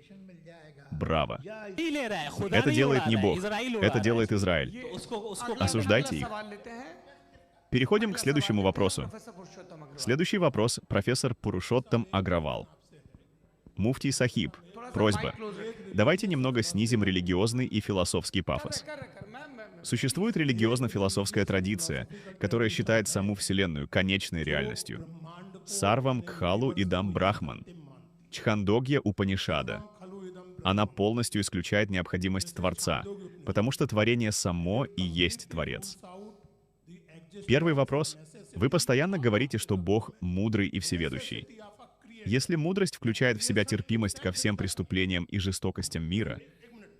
Браво. Это делает не Бог, это делает Израиль. Осуждайте их. Переходим к следующему вопросу. Следующий вопрос — профессор Пурушоттам Агравал. Муфтий Сахиб, просьба. Давайте немного снизим религиозный и философский пафос. Существует религиозно-философская традиция, которая считает саму Вселенную конечной реальностью. Сарвам Кхалу Идам Брахман. Чхандогья Упанишада. Она полностью исключает необходимость Творца, потому что творение само и есть Творец. Первый вопрос. Вы постоянно говорите, что Бог мудрый и всеведущий. Если мудрость включает в себя терпимость ко всем преступлениям и жестокостям мира,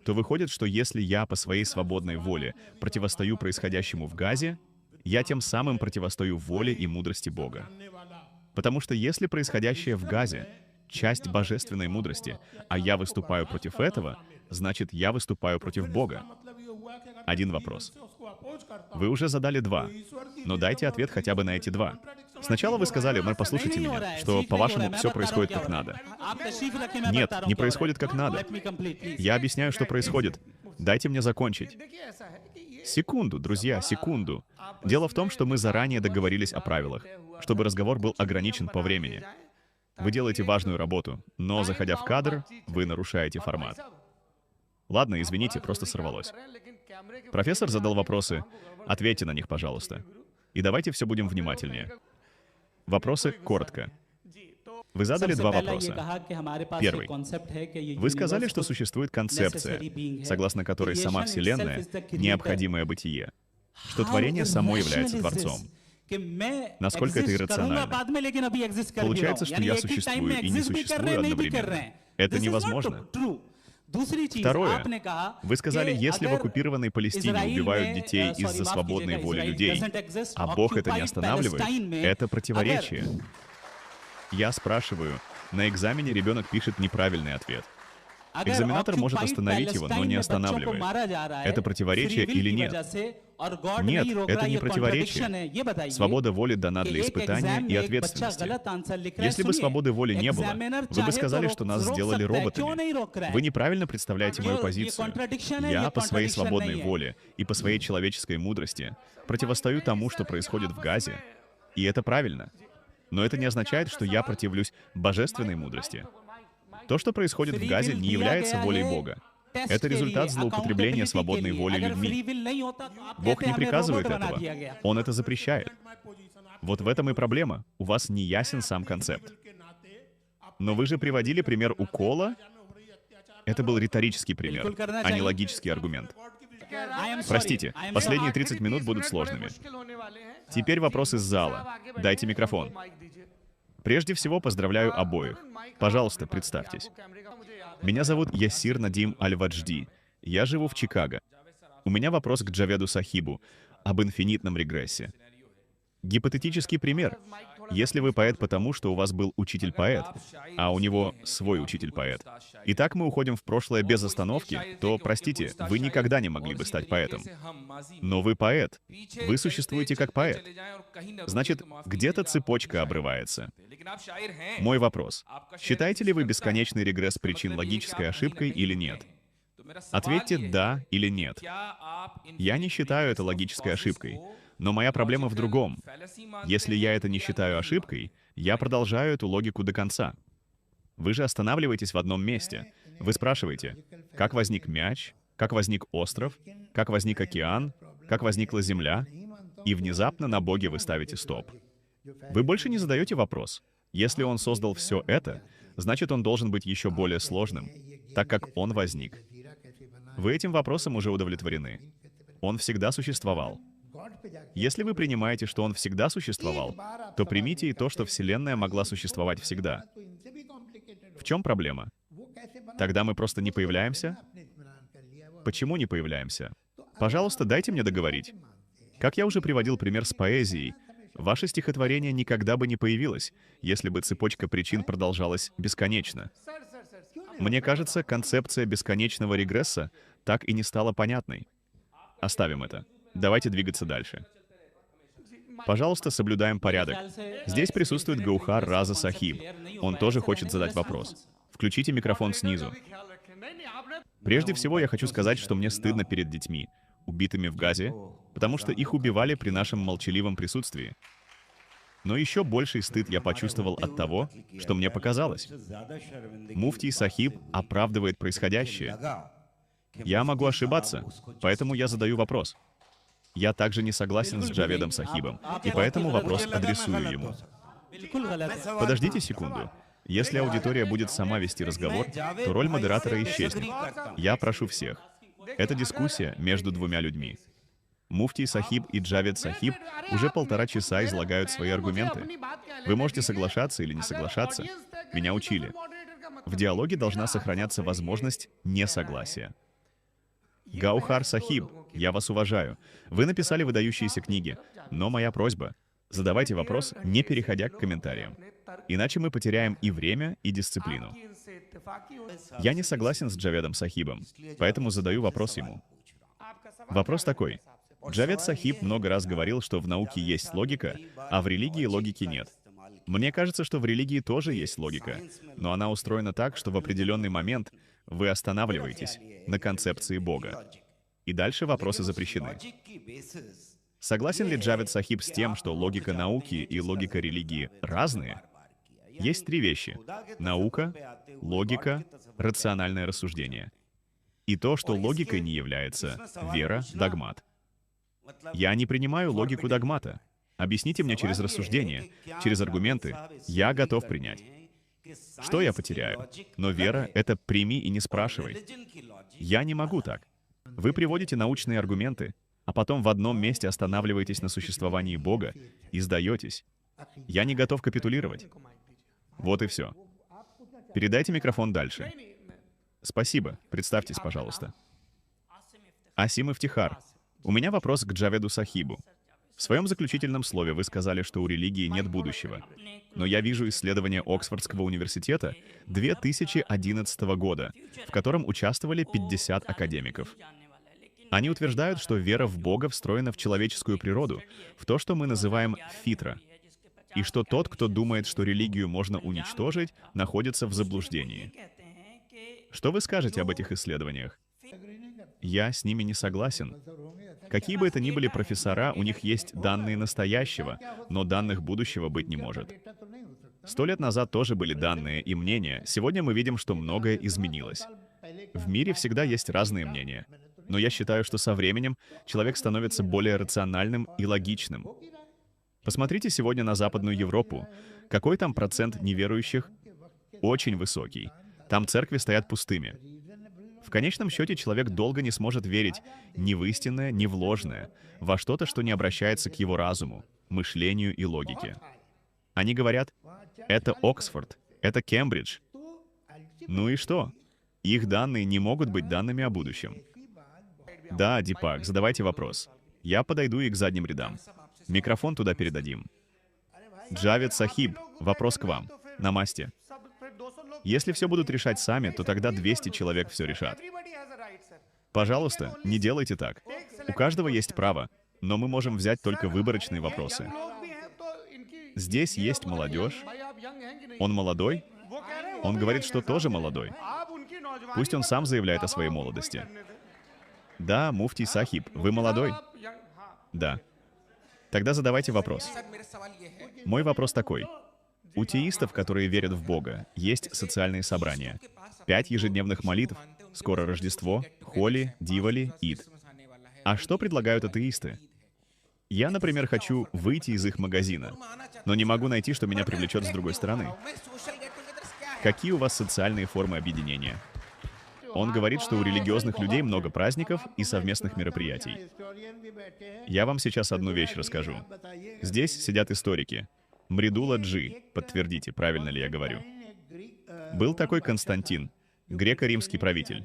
то выходит, что если я по своей свободной воле противостою происходящему в Газе, я тем самым противостою воле и мудрости Бога. Потому что если происходящее в Газе — часть божественной мудрости, а я выступаю против этого, значит, я выступаю против Бога. Один вопрос. Вы уже задали 2, но дайте ответ хотя бы на эти 2. Сначала вы сказали, послушайте меня, что, по-вашему, все происходит как надо. Нет, не происходит как надо. Я объясняю, что происходит. Дайте мне закончить. Секунду, друзья, секунду. Дело в том, что мы заранее договорились о правилах, чтобы разговор был ограничен по времени. Вы делаете важную работу, но, заходя в кадр, вы нарушаете формат. Ладно, извините, просто сорвалось. Профессор задал вопросы. Ответьте на них, пожалуйста. И давайте все будем внимательнее. Вопросы коротко. Вы задали 2 вопроса. Первый. Вы сказали, что существует концепция, согласно которой сама Вселенная — необходимое бытие, что творение само является Творцом. Насколько это иррационально? Получается, что я существую и не существую одновременно. Это невозможно. Второе. Вы сказали, если в оккупированной Палестине убивают детей из-за свободной воли людей, а Бог это не останавливает, это противоречие. Я спрашиваю, на экзамене ребенок пишет неправильный ответ. Экзаменатор может остановить его, но не останавливает. Это противоречие или нет? Нет, это не противоречие. Свобода воли дана для испытания и ответственности. Если бы свободы воли не было, вы бы сказали, что нас сделали роботами. Вы неправильно представляете мою позицию. Я по своей свободной воле и по своей человеческой мудрости противостою тому, что происходит в Газе. И это правильно. Но это не означает, что я противлюсь божественной мудрости. То, что происходит в Газе, не является волей Бога. Это результат злоупотребления свободной волей людьми. Бог не приказывает этого. Он это запрещает. Вот в этом и проблема. У вас не ясен сам концепт. Но вы же приводили пример укола. Это был риторический пример, а не логический аргумент. Простите, последние 30 минут будут сложными. Теперь вопрос из зала. Дайте микрофон. Прежде всего, поздравляю обоих. Пожалуйста, представьтесь. Меня зовут Ясир Надим Аль-Ваджди. Я живу в Чикаго. У меня вопрос к Джаведу Сахибу об инфинитном регрессе. Гипотетический пример. Если вы поэт потому, что у вас был учитель-поэт, а у него свой учитель-поэт, и так мы уходим в прошлое без остановки, то, простите, вы никогда не могли бы стать поэтом. Но вы поэт. Вы существуете как поэт. Значит, где-то цепочка обрывается. Мой вопрос. Считаете ли вы бесконечный регресс причин логической ошибкой или нет? Ответьте «да» или «нет». Я не считаю это логической ошибкой, но моя проблема в другом. Если я это не считаю ошибкой, я продолжаю эту логику до конца. Вы же останавливаетесь в одном месте. Вы спрашиваете, как возник мяч, как возник остров, как возник океан, как возникла Земля, и внезапно на Боге вы ставите стоп. Вы больше не задаете вопрос. Если Он создал все это, значит, Он должен быть еще более сложным, так как Он возник. Вы этим вопросом уже удовлетворены. Он всегда существовал. Если вы принимаете, что Он всегда существовал, то примите и то, что Вселенная могла существовать всегда. В чем проблема? Тогда мы просто не появляемся? Почему не появляемся? Пожалуйста, дайте мне договорить. Как я уже приводил пример с поэзией, ваше стихотворение никогда бы не появилось, если бы цепочка причин продолжалась бесконечно. Мне кажется, концепция бесконечного регресса так и не стала понятной. Оставим это. Давайте двигаться дальше. Пожалуйста, соблюдаем порядок. Здесь присутствует Гаухар Раза Сахиб. Он тоже хочет задать вопрос. Включите микрофон снизу. Прежде всего, я хочу сказать, что мне стыдно перед детьми, убитыми в Газе, потому что их убивали при нашем молчаливом присутствии. Но еще больший стыд я почувствовал от того, что мне показалось. Муфтий Сахиб оправдывает происходящее. Я могу ошибаться, поэтому я задаю вопрос. Я также не согласен с Джаведом Сахибом, и поэтому вопрос адресую ему. Подождите секунду. Если аудитория будет сама вести разговор, то роль модератора исчезнет. Я прошу всех. Это дискуссия между двумя людьми. Муфтий Сахиб и Джавед Сахиб уже 1,5 часа излагают свои аргументы. Вы можете соглашаться или не соглашаться. Меня учили. В диалоге должна сохраняться возможность несогласия. Гаухар Сахиб, я вас уважаю. Вы написали выдающиеся книги, но моя просьба — задавайте вопрос, не переходя к комментариям. Иначе мы потеряем и время, и дисциплину. Я не согласен с Джаведом Сахибом, поэтому задаю вопрос ему. Вопрос такой. Джавед Сахиб много раз говорил, что в науке есть логика, а в религии логики нет. Мне кажется, что в религии тоже есть логика, но она устроена так, что в определенный момент вы останавливаетесь на концепции Бога. И дальше вопросы запрещены. Согласен ли Джавед Сахиб с тем, что логика науки и логика религии разные? Есть 3 вещи. Наука, логика, рациональное рассуждение. И то, что логикой не является вера, догмат. Я не принимаю логику догмата. Объясните мне через рассуждение, через аргументы. Я готов принять. Что я потеряю? Но вера — это прими и не спрашивай. Я не могу так. Вы приводите научные аргументы, а потом в одном месте останавливаетесь на существовании Бога и сдаетесь. Я не готов капитулировать. Вот и все. Передайте микрофон дальше. Спасибо. Представьтесь, пожалуйста. Асим Ифтихар. У меня вопрос к Джаведу Сахибу. В своем заключительном слове вы сказали, что у религии нет будущего. Но я вижу исследование Оксфордского университета 2011 года, в котором участвовали 50 академиков. Они утверждают, что вера в Бога встроена в человеческую природу, в то, что мы называем фитра, и что тот, кто думает, что религию можно уничтожить, находится в заблуждении. Что вы скажете об этих исследованиях? Я с ними не согласен. Какие бы это ни были профессора, у них есть данные настоящего, но данных будущего быть не может. 100 лет назад тоже были данные и мнения. Сегодня мы видим, что многое изменилось. В мире всегда есть разные мнения. Но я считаю, что со временем человек становится более рациональным и логичным. Посмотрите сегодня на Западную Европу. Какой там процент неверующих? Очень высокий. Там церкви стоят пустыми. В конечном счете человек долго не сможет верить ни в истинное, ни в ложное, во что-то, что не обращается к его разуму, мышлению и логике. Они говорят, это Оксфорд, это Кембридж. Ну и что? Их данные не могут быть данными о будущем. Да, Дипак, задавайте вопрос. Я подойду и к задним рядам. Микрофон туда передадим. Джавед Сахиб, вопрос к вам. Намасте. Если все будут решать сами, то тогда 200 человек все решат. Пожалуйста, не делайте так. У каждого есть право, но мы можем взять только выборочные вопросы. Здесь есть молодежь. Он молодой? Он говорит, что тоже молодой. Пусть он сам заявляет о своей молодости. Да, муфтий Сахиб, вы молодой? Да. Тогда задавайте вопрос. Мой вопрос такой. У теистов, которые верят в Бога, есть социальные собрания. 5 ежедневных молитв, скоро Рождество, Холи, Дивали, Ид. А что предлагают атеисты? Я, например, хочу выйти из их магазина, но не могу найти, что меня привлечет с другой стороны. Какие у вас социальные формы объединения? Он говорит, что у религиозных людей много праздников и совместных мероприятий. Я вам сейчас одну вещь расскажу. Здесь сидят историки. Мридула Джи, подтвердите, правильно ли я говорю. Был такой Константин, греко-римский правитель.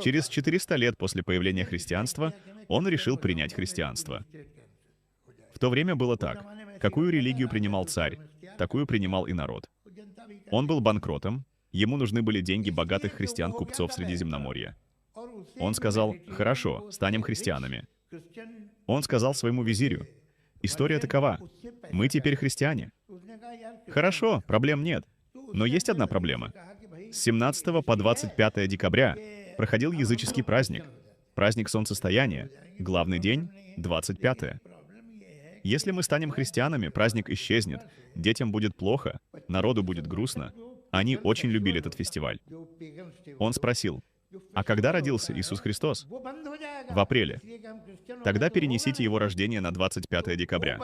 Через 400 лет после появления христианства он решил принять христианство. В то время было так. Какую религию принимал царь, такую принимал и народ. Он был банкротом, ему нужны были деньги богатых христиан-купцов Средиземноморья. Он сказал: «Хорошо, станем христианами». Он сказал своему визирю: «История такова. Мы теперь христиане». Хорошо, проблем нет. Но есть одна проблема. С 17 по 25 декабря проходил языческий праздник. Праздник солнцестояния. Главный день — 25-е. Если мы станем христианами, праздник исчезнет, детям будет плохо, народу будет грустно. Они очень любили этот фестиваль. Он спросил: «А когда родился Иисус Христос?» В апреле. Тогда перенесите его рождение на 25 декабря.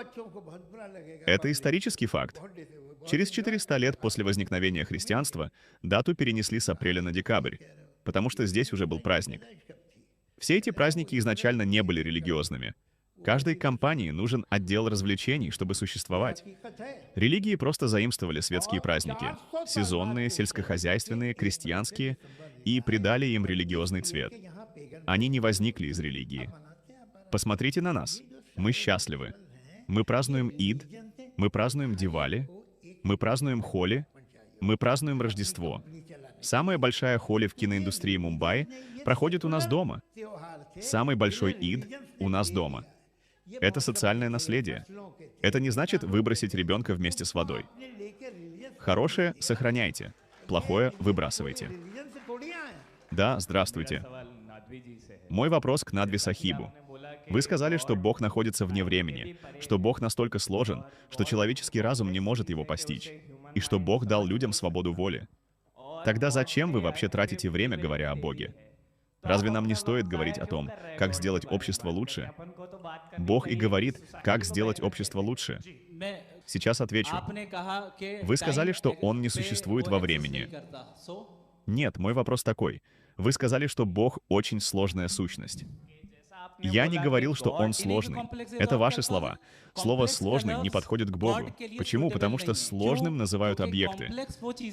Это исторический факт. Через 400 лет после возникновения христианства дату перенесли с апреля на декабрь, потому что здесь уже был праздник. Все эти праздники изначально не были религиозными. Каждой компании нужен отдел развлечений, чтобы существовать. Религии просто заимствовали светские праздники, сезонные, сельскохозяйственные, крестьянские, и придали им религиозный цвет. Они не возникли из религии. Посмотрите на нас. Мы счастливы. Мы празднуем Ид, мы празднуем Дивали, мы празднуем Холи, мы празднуем Рождество. Самая большая Холи в киноиндустрии Мумбаи проходит у нас дома. Самый большой Ид у нас дома. Это социальное наследие. Это не значит выбросить ребенка вместе с водой. Хорошее сохраняйте, плохое выбрасывайте. Да, здравствуйте. Мой вопрос к Надви Сахибу. Вы сказали, что Бог находится вне времени, что Бог настолько сложен, что человеческий разум не может его постичь, и что Бог дал людям свободу воли. Тогда зачем вы вообще тратите время, говоря о Боге? Разве нам не стоит говорить о том, как сделать общество лучше? Бог и говорит, как сделать общество лучше. Сейчас отвечу. Вы сказали, что Он не существует во времени. Нет, мой вопрос такой. Вы сказали, что Бог очень сложная сущность. Я не говорил, что Он сложный. Это ваши слова. Слово «сложный» не подходит к Богу. Почему? Потому что сложным называют объекты.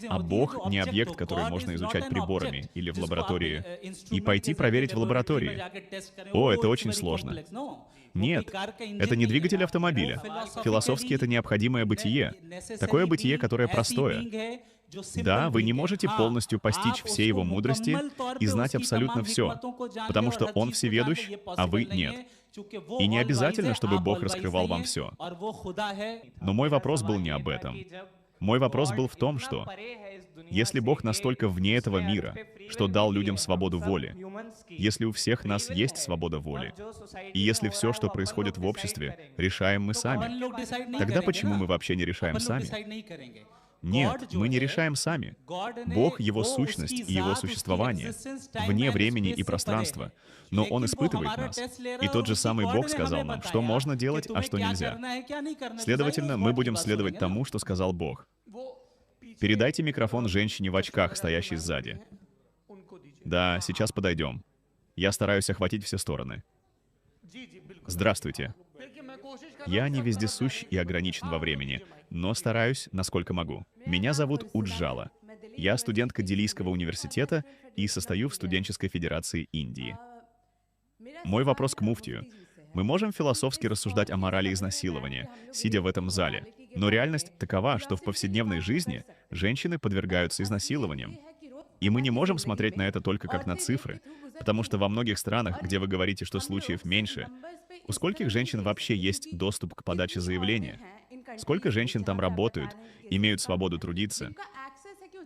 А Бог не объект, который можно изучать приборами или в лаборатории. И пойти проверить в лаборатории. О, это очень сложно. Нет, это не двигатель автомобиля. Философски это необходимое бытие. Такое бытие, которое простое. Да, вы не можете полностью постичь все его мудрости и знать абсолютно все, потому что Он всеведущ, а вы нет. И не обязательно, чтобы Бог раскрывал вам все. Но мой вопрос был не об этом. Мой вопрос был в том, что если Бог настолько вне этого мира, что дал людям свободу воли, если у всех нас есть свобода воли, и если все, что происходит в обществе, решаем мы сами, тогда почему мы вообще не решаем сами? Нет, мы не решаем сами. Бог — Его сущность и Его существование, вне времени и пространства, но Он испытывает нас. И тот же самый Бог сказал нам, что можно делать, а что нельзя. Следовательно, мы будем следовать тому, что сказал Бог. Передайте микрофон женщине в очках, стоящей сзади. Да, сейчас подойдем. Я стараюсь охватить все стороны. Здравствуйте. Я не вездесущ и ограничен во времени, но стараюсь, насколько могу. Меня зовут Уджала. Я студентка Делийского университета и состою в студенческой федерации Индии. Мой вопрос к муфтию. Мы можем философски рассуждать о морали изнасилования, сидя в этом зале, но реальность такова, что в повседневной жизни женщины подвергаются изнасилованиям. И мы не можем смотреть на это только как на цифры, потому что во многих странах, где вы говорите, что случаев меньше, у скольких женщин вообще есть доступ к подаче заявления? Сколько женщин там работают, имеют свободу трудиться?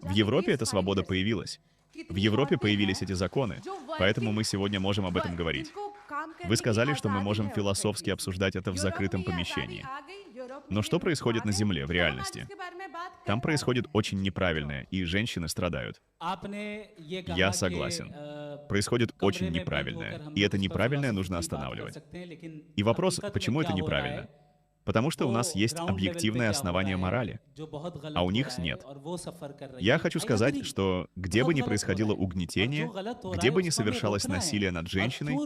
В Европе эта свобода появилась. В Европе появились эти законы, поэтому мы сегодня можем об этом говорить. Вы сказали, что мы можем философски обсуждать это в закрытом помещении. Но что происходит на Земле в реальности? Там происходит очень неправильное, и женщины страдают. Я согласен. Происходит очень неправильное, и это неправильное нужно останавливать. И вопрос, почему это неправильно? Потому что у нас есть объективное основание морали, а у них нет. Я хочу сказать, что где бы ни происходило угнетение, где бы ни совершалось насилие над женщиной,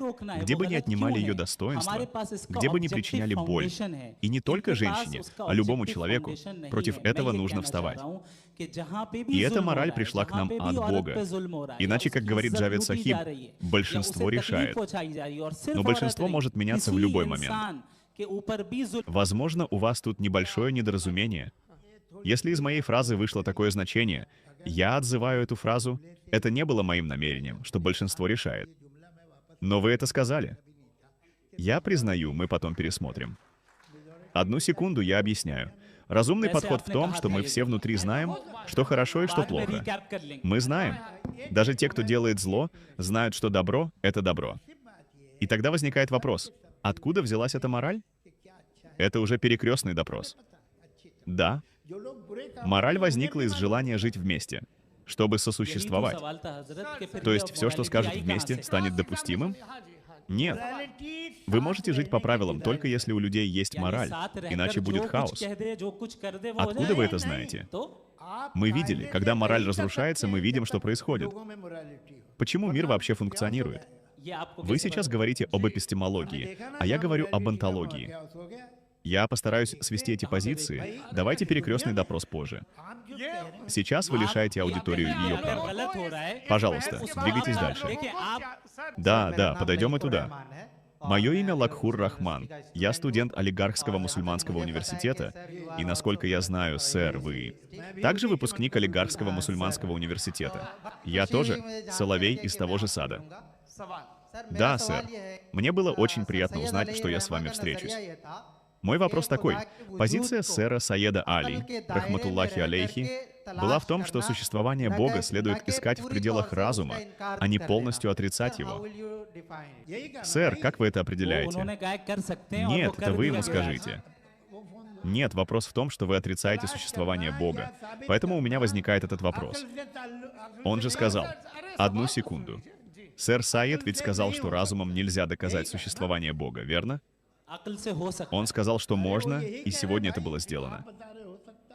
где бы ни отнимали ее достоинство, где бы ни причиняли боль, и не только женщине, а любому человеку, против этого нужно вставать. И эта мораль пришла к нам от Бога. Иначе, как говорит Джавед Сахиб, большинство решает. Но большинство может меняться в любой момент. Возможно, у вас тут небольшое недоразумение. Если из моей фразы вышло такое значение, я отзываю эту фразу, это не было моим намерением, что большинство решает. Но вы это сказали. Я признаю, мы потом пересмотрим. Одну секунду, я объясняю. Разумный подход в том, что мы все внутри знаем, что хорошо и что плохо. Мы знаем. Даже те, кто делает зло, знают, что добро — это добро. И тогда возникает вопрос, откуда взялась эта мораль? Это уже перекрестный допрос. Да, мораль возникла из желания жить вместе, чтобы сосуществовать. То есть все, что скажут вместе, станет допустимым? Нет. Вы можете жить по правилам, только если у людей есть мораль, иначе будет хаос. Откуда вы это знаете? Мы видели, когда мораль разрушается, мы видим, что происходит. Почему мир вообще функционирует? Вы сейчас говорите об эпистемологии, а я говорю об онтологии. Я постараюсь свести эти позиции. Давайте перекрестный допрос позже. Сейчас вы лишаете аудиторию ее права. Пожалуйста, двигайтесь дальше. Да, подойдем и туда. Мое имя Лакхур Рахман. Я студент Олигархского мусульманского университета, и, насколько я знаю, сэр, вы также выпускник Олигархского мусульманского университета. Я тоже Соловей из того же сада. Да, сэр. Мне было очень приятно узнать, что я с вами встречусь. Мой вопрос такой. Позиция сэра Саеда Али, рахматуллахи алейхи, была в том, что существование Бога следует искать в пределах разума, а не полностью отрицать его. Сэр, как вы это определяете? Нет, это вы ему скажите. Нет, вопрос в том, что вы отрицаете существование Бога. Поэтому у меня возникает этот вопрос. Он же сказал, одну секунду. Сэр Саед ведь сказал, что разумом нельзя доказать существование Бога, верно? Он сказал, что можно, и сегодня это было сделано.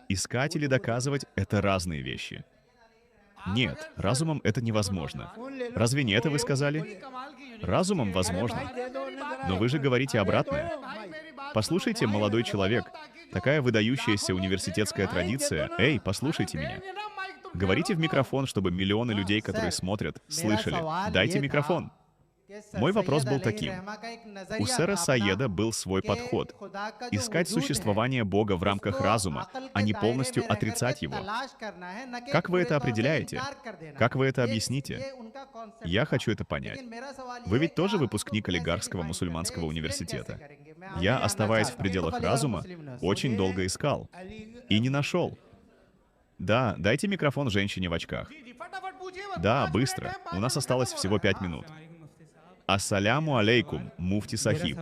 Искать или доказывать — это разные вещи. Нет, разумом это невозможно. Разве не это вы сказали? Разумом возможно. Но вы же говорите обратное. Послушайте, молодой человек, такая выдающаяся университетская традиция. Эй, послушайте меня. Говорите в микрофон, чтобы миллионы людей, которые смотрят, слышали. Дайте микрофон. Мой вопрос был таким. У сэра Саеда был свой подход. Искать существование Бога в рамках разума, а не полностью отрицать его. Как вы это определяете? Как вы это объясните? Я хочу это понять. Вы ведь тоже выпускник Олигархского мусульманского университета. Я, оставаясь в пределах разума, очень долго искал. И не нашел. Да, дайте микрофон женщине в очках. Да, быстро. У нас осталось всего 5 минут. Ассаляму алейкум, муфти Сахиб.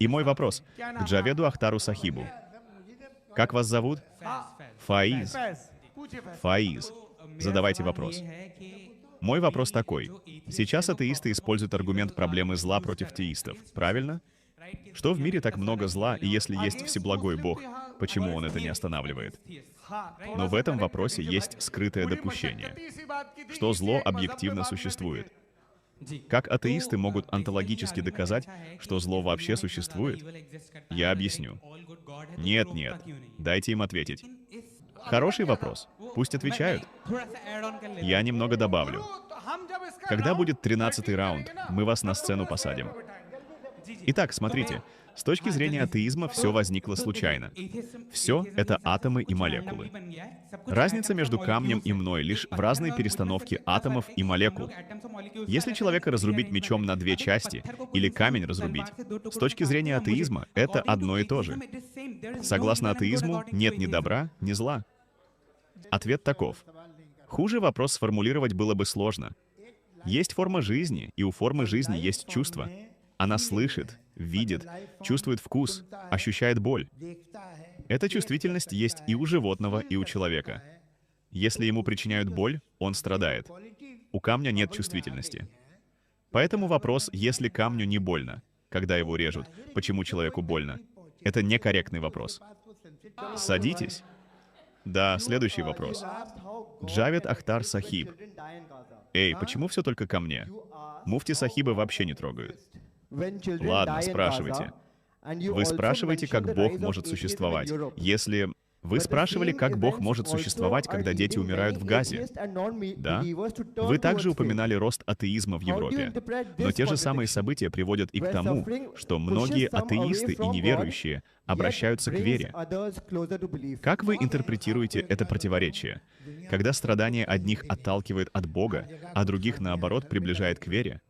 И мой вопрос к Джаведу Ахтару Сахибу. Как вас зовут? Фаиз. Фаиз. Задавайте вопрос. Мой вопрос такой. Сейчас атеисты используют аргумент проблемы зла против теистов, правильно? Что в мире так много зла, и если есть всеблагой Бог, почему Он это не останавливает? Но в этом вопросе есть скрытое допущение, что зло объективно существует. Как атеисты могут онтологически доказать, что зло вообще существует? Я объясню. Нет, дайте им ответить. Хороший вопрос. Пусть отвечают. Я немного добавлю. Когда будет 13-й раунд, мы вас на сцену посадим. Итак, смотрите. С точки зрения атеизма все возникло случайно. Все — это атомы и молекулы. Разница между камнем и мной лишь в разной перестановке атомов и молекул. Если человека разрубить мечом на 2 части, или камень разрубить, с точки зрения атеизма это одно и то же. Согласно атеизму, нет ни добра, ни зла. Ответ таков. Хуже вопрос сформулировать было бы сложно. Есть форма жизни, и у формы жизни есть чувство. Она слышит, видит, чувствует вкус, ощущает боль. Эта чувствительность есть и у животного, и у человека. Если ему причиняют боль, он страдает. У камня нет чувствительности. Поэтому вопрос, если камню не больно, когда его режут, почему человеку больно, это некорректный вопрос. Садитесь. Да, следующий вопрос. Джавед Ахтар Сахиб. Эй, почему все только ко мне? Муфти Сахибы вообще не трогают. Ладно, спрашивайте. Вы спрашиваете, как Бог может существовать. Если... Вы спрашивали, как Бог может существовать, когда дети умирают в Газе. Да? Вы также упоминали рост атеизма в Европе. Но те же самые события приводят и к тому, что многие атеисты и неверующие обращаются к вере. Как вы интерпретируете это противоречие? Когда страдание одних отталкивает от Бога, а других, наоборот, приближает к вере?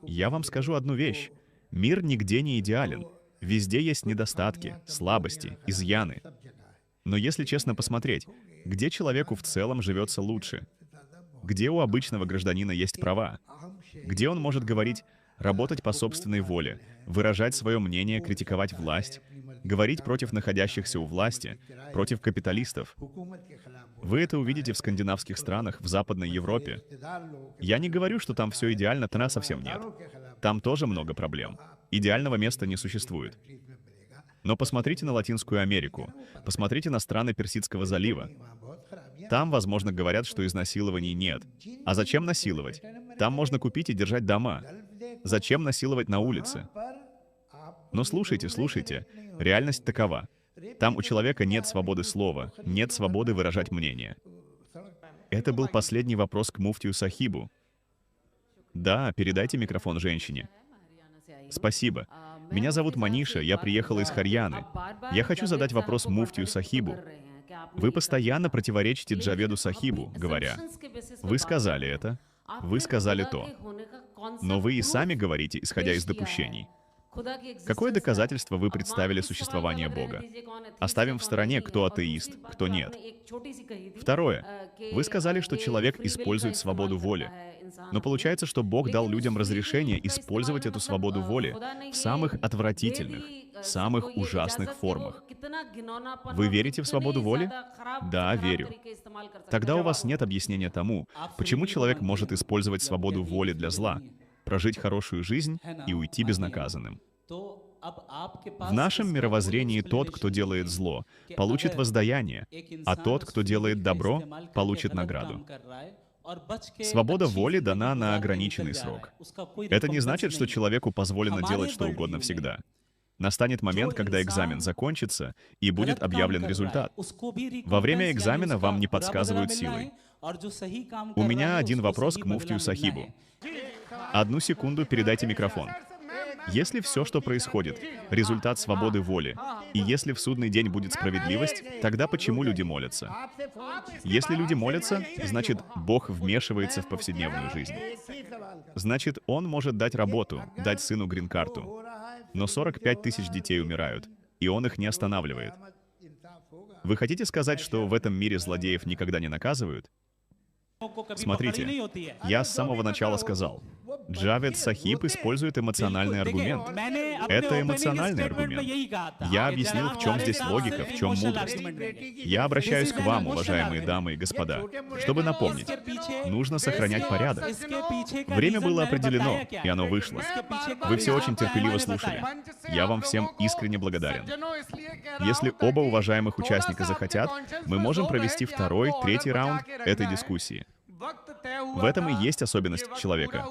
Я вам скажу одну вещь. Мир нигде не идеален. Везде есть недостатки, слабости, изъяны. Но если честно посмотреть, где человеку в целом живется лучше? Где у обычного гражданина есть права? Где он может говорить, работать по собственной воле, выражать свое мнение, критиковать власть, говорить против находящихся у власти, против капиталистов? Вы это увидите в скандинавских странах, в Западной Европе. Я не говорю, что там все идеально, тогда совсем нет. Там тоже много проблем. Идеального места не существует. Но посмотрите на Латинскую Америку, посмотрите на страны Персидского залива. Там, возможно, говорят, что изнасилований нет. А зачем насиловать? Там можно купить и держать дома. Зачем насиловать на улице? Но слушайте, реальность такова. Там у человека нет свободы слова, нет свободы выражать мнение. Это был последний вопрос к муфтию Сахибу. Да, передайте микрофон женщине. Спасибо. Меня зовут Маниша, я приехала из Харьяны. Я хочу задать вопрос муфтию Сахибу. Вы постоянно противоречите Джаведу Сахибу, говоря, вы сказали это, вы сказали то. Но вы и сами говорите, исходя из допущений. Какое доказательство вы представили существования Бога? Оставим в стороне, кто атеист, кто нет. Второе. Вы сказали, что человек использует свободу воли. Но получается, что Бог дал людям разрешение использовать эту свободу воли в самых отвратительных, самых ужасных формах. Вы верите в свободу воли? Да, верю. Тогда у вас нет объяснения тому, почему человек может использовать свободу воли для зла, прожить хорошую жизнь и уйти безнаказанным. В нашем мировоззрении тот, кто делает зло, получит воздаяние, а тот, кто делает добро, получит награду. Свобода воли дана на ограниченный срок. Это не значит, что человеку позволено делать что угодно всегда. Настанет момент, когда экзамен закончится, и будет объявлен результат. Во время экзамена вам не подсказывают силой. У меня один вопрос к муфтию Сахибу. Одну секунду, передайте микрофон. Если все, что происходит, результат свободы воли, и если в судный день будет справедливость, тогда почему люди молятся? Если люди молятся, значит, Бог вмешивается в повседневную жизнь. Значит, Он может дать работу, дать сыну грин-карту. Но 45 тысяч детей умирают, и Он их не останавливает. Вы хотите сказать, что в этом мире злодеев никогда не наказывают? Смотрите, я с самого начала сказал, Джавед Сахиб использует эмоциональный аргумент. Это эмоциональный аргумент. Я объяснил, в чем здесь логика, в чем мудрость. Я обращаюсь к вам, уважаемые дамы и господа, чтобы напомнить, нужно сохранять порядок. Время было определено, и оно вышло. Вы все очень терпеливо слушали. Я вам всем искренне благодарен. Если оба уважаемых участника захотят, мы можем провести второй, третий раунд этой дискуссии. В этом и есть особенность человека.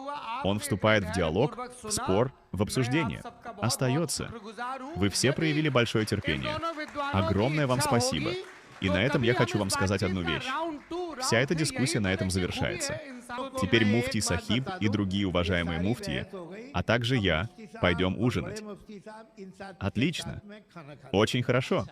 Он вступает в диалог, в спор, в обсуждение. Остается. Вы все проявили большое терпение. Огромное вам спасибо. И на этом я хочу вам сказать одну вещь. Вся эта дискуссия на этом завершается. Теперь муфтий Сахиб и другие уважаемые муфтии, а также я, пойдем ужинать. Отлично. Очень хорошо.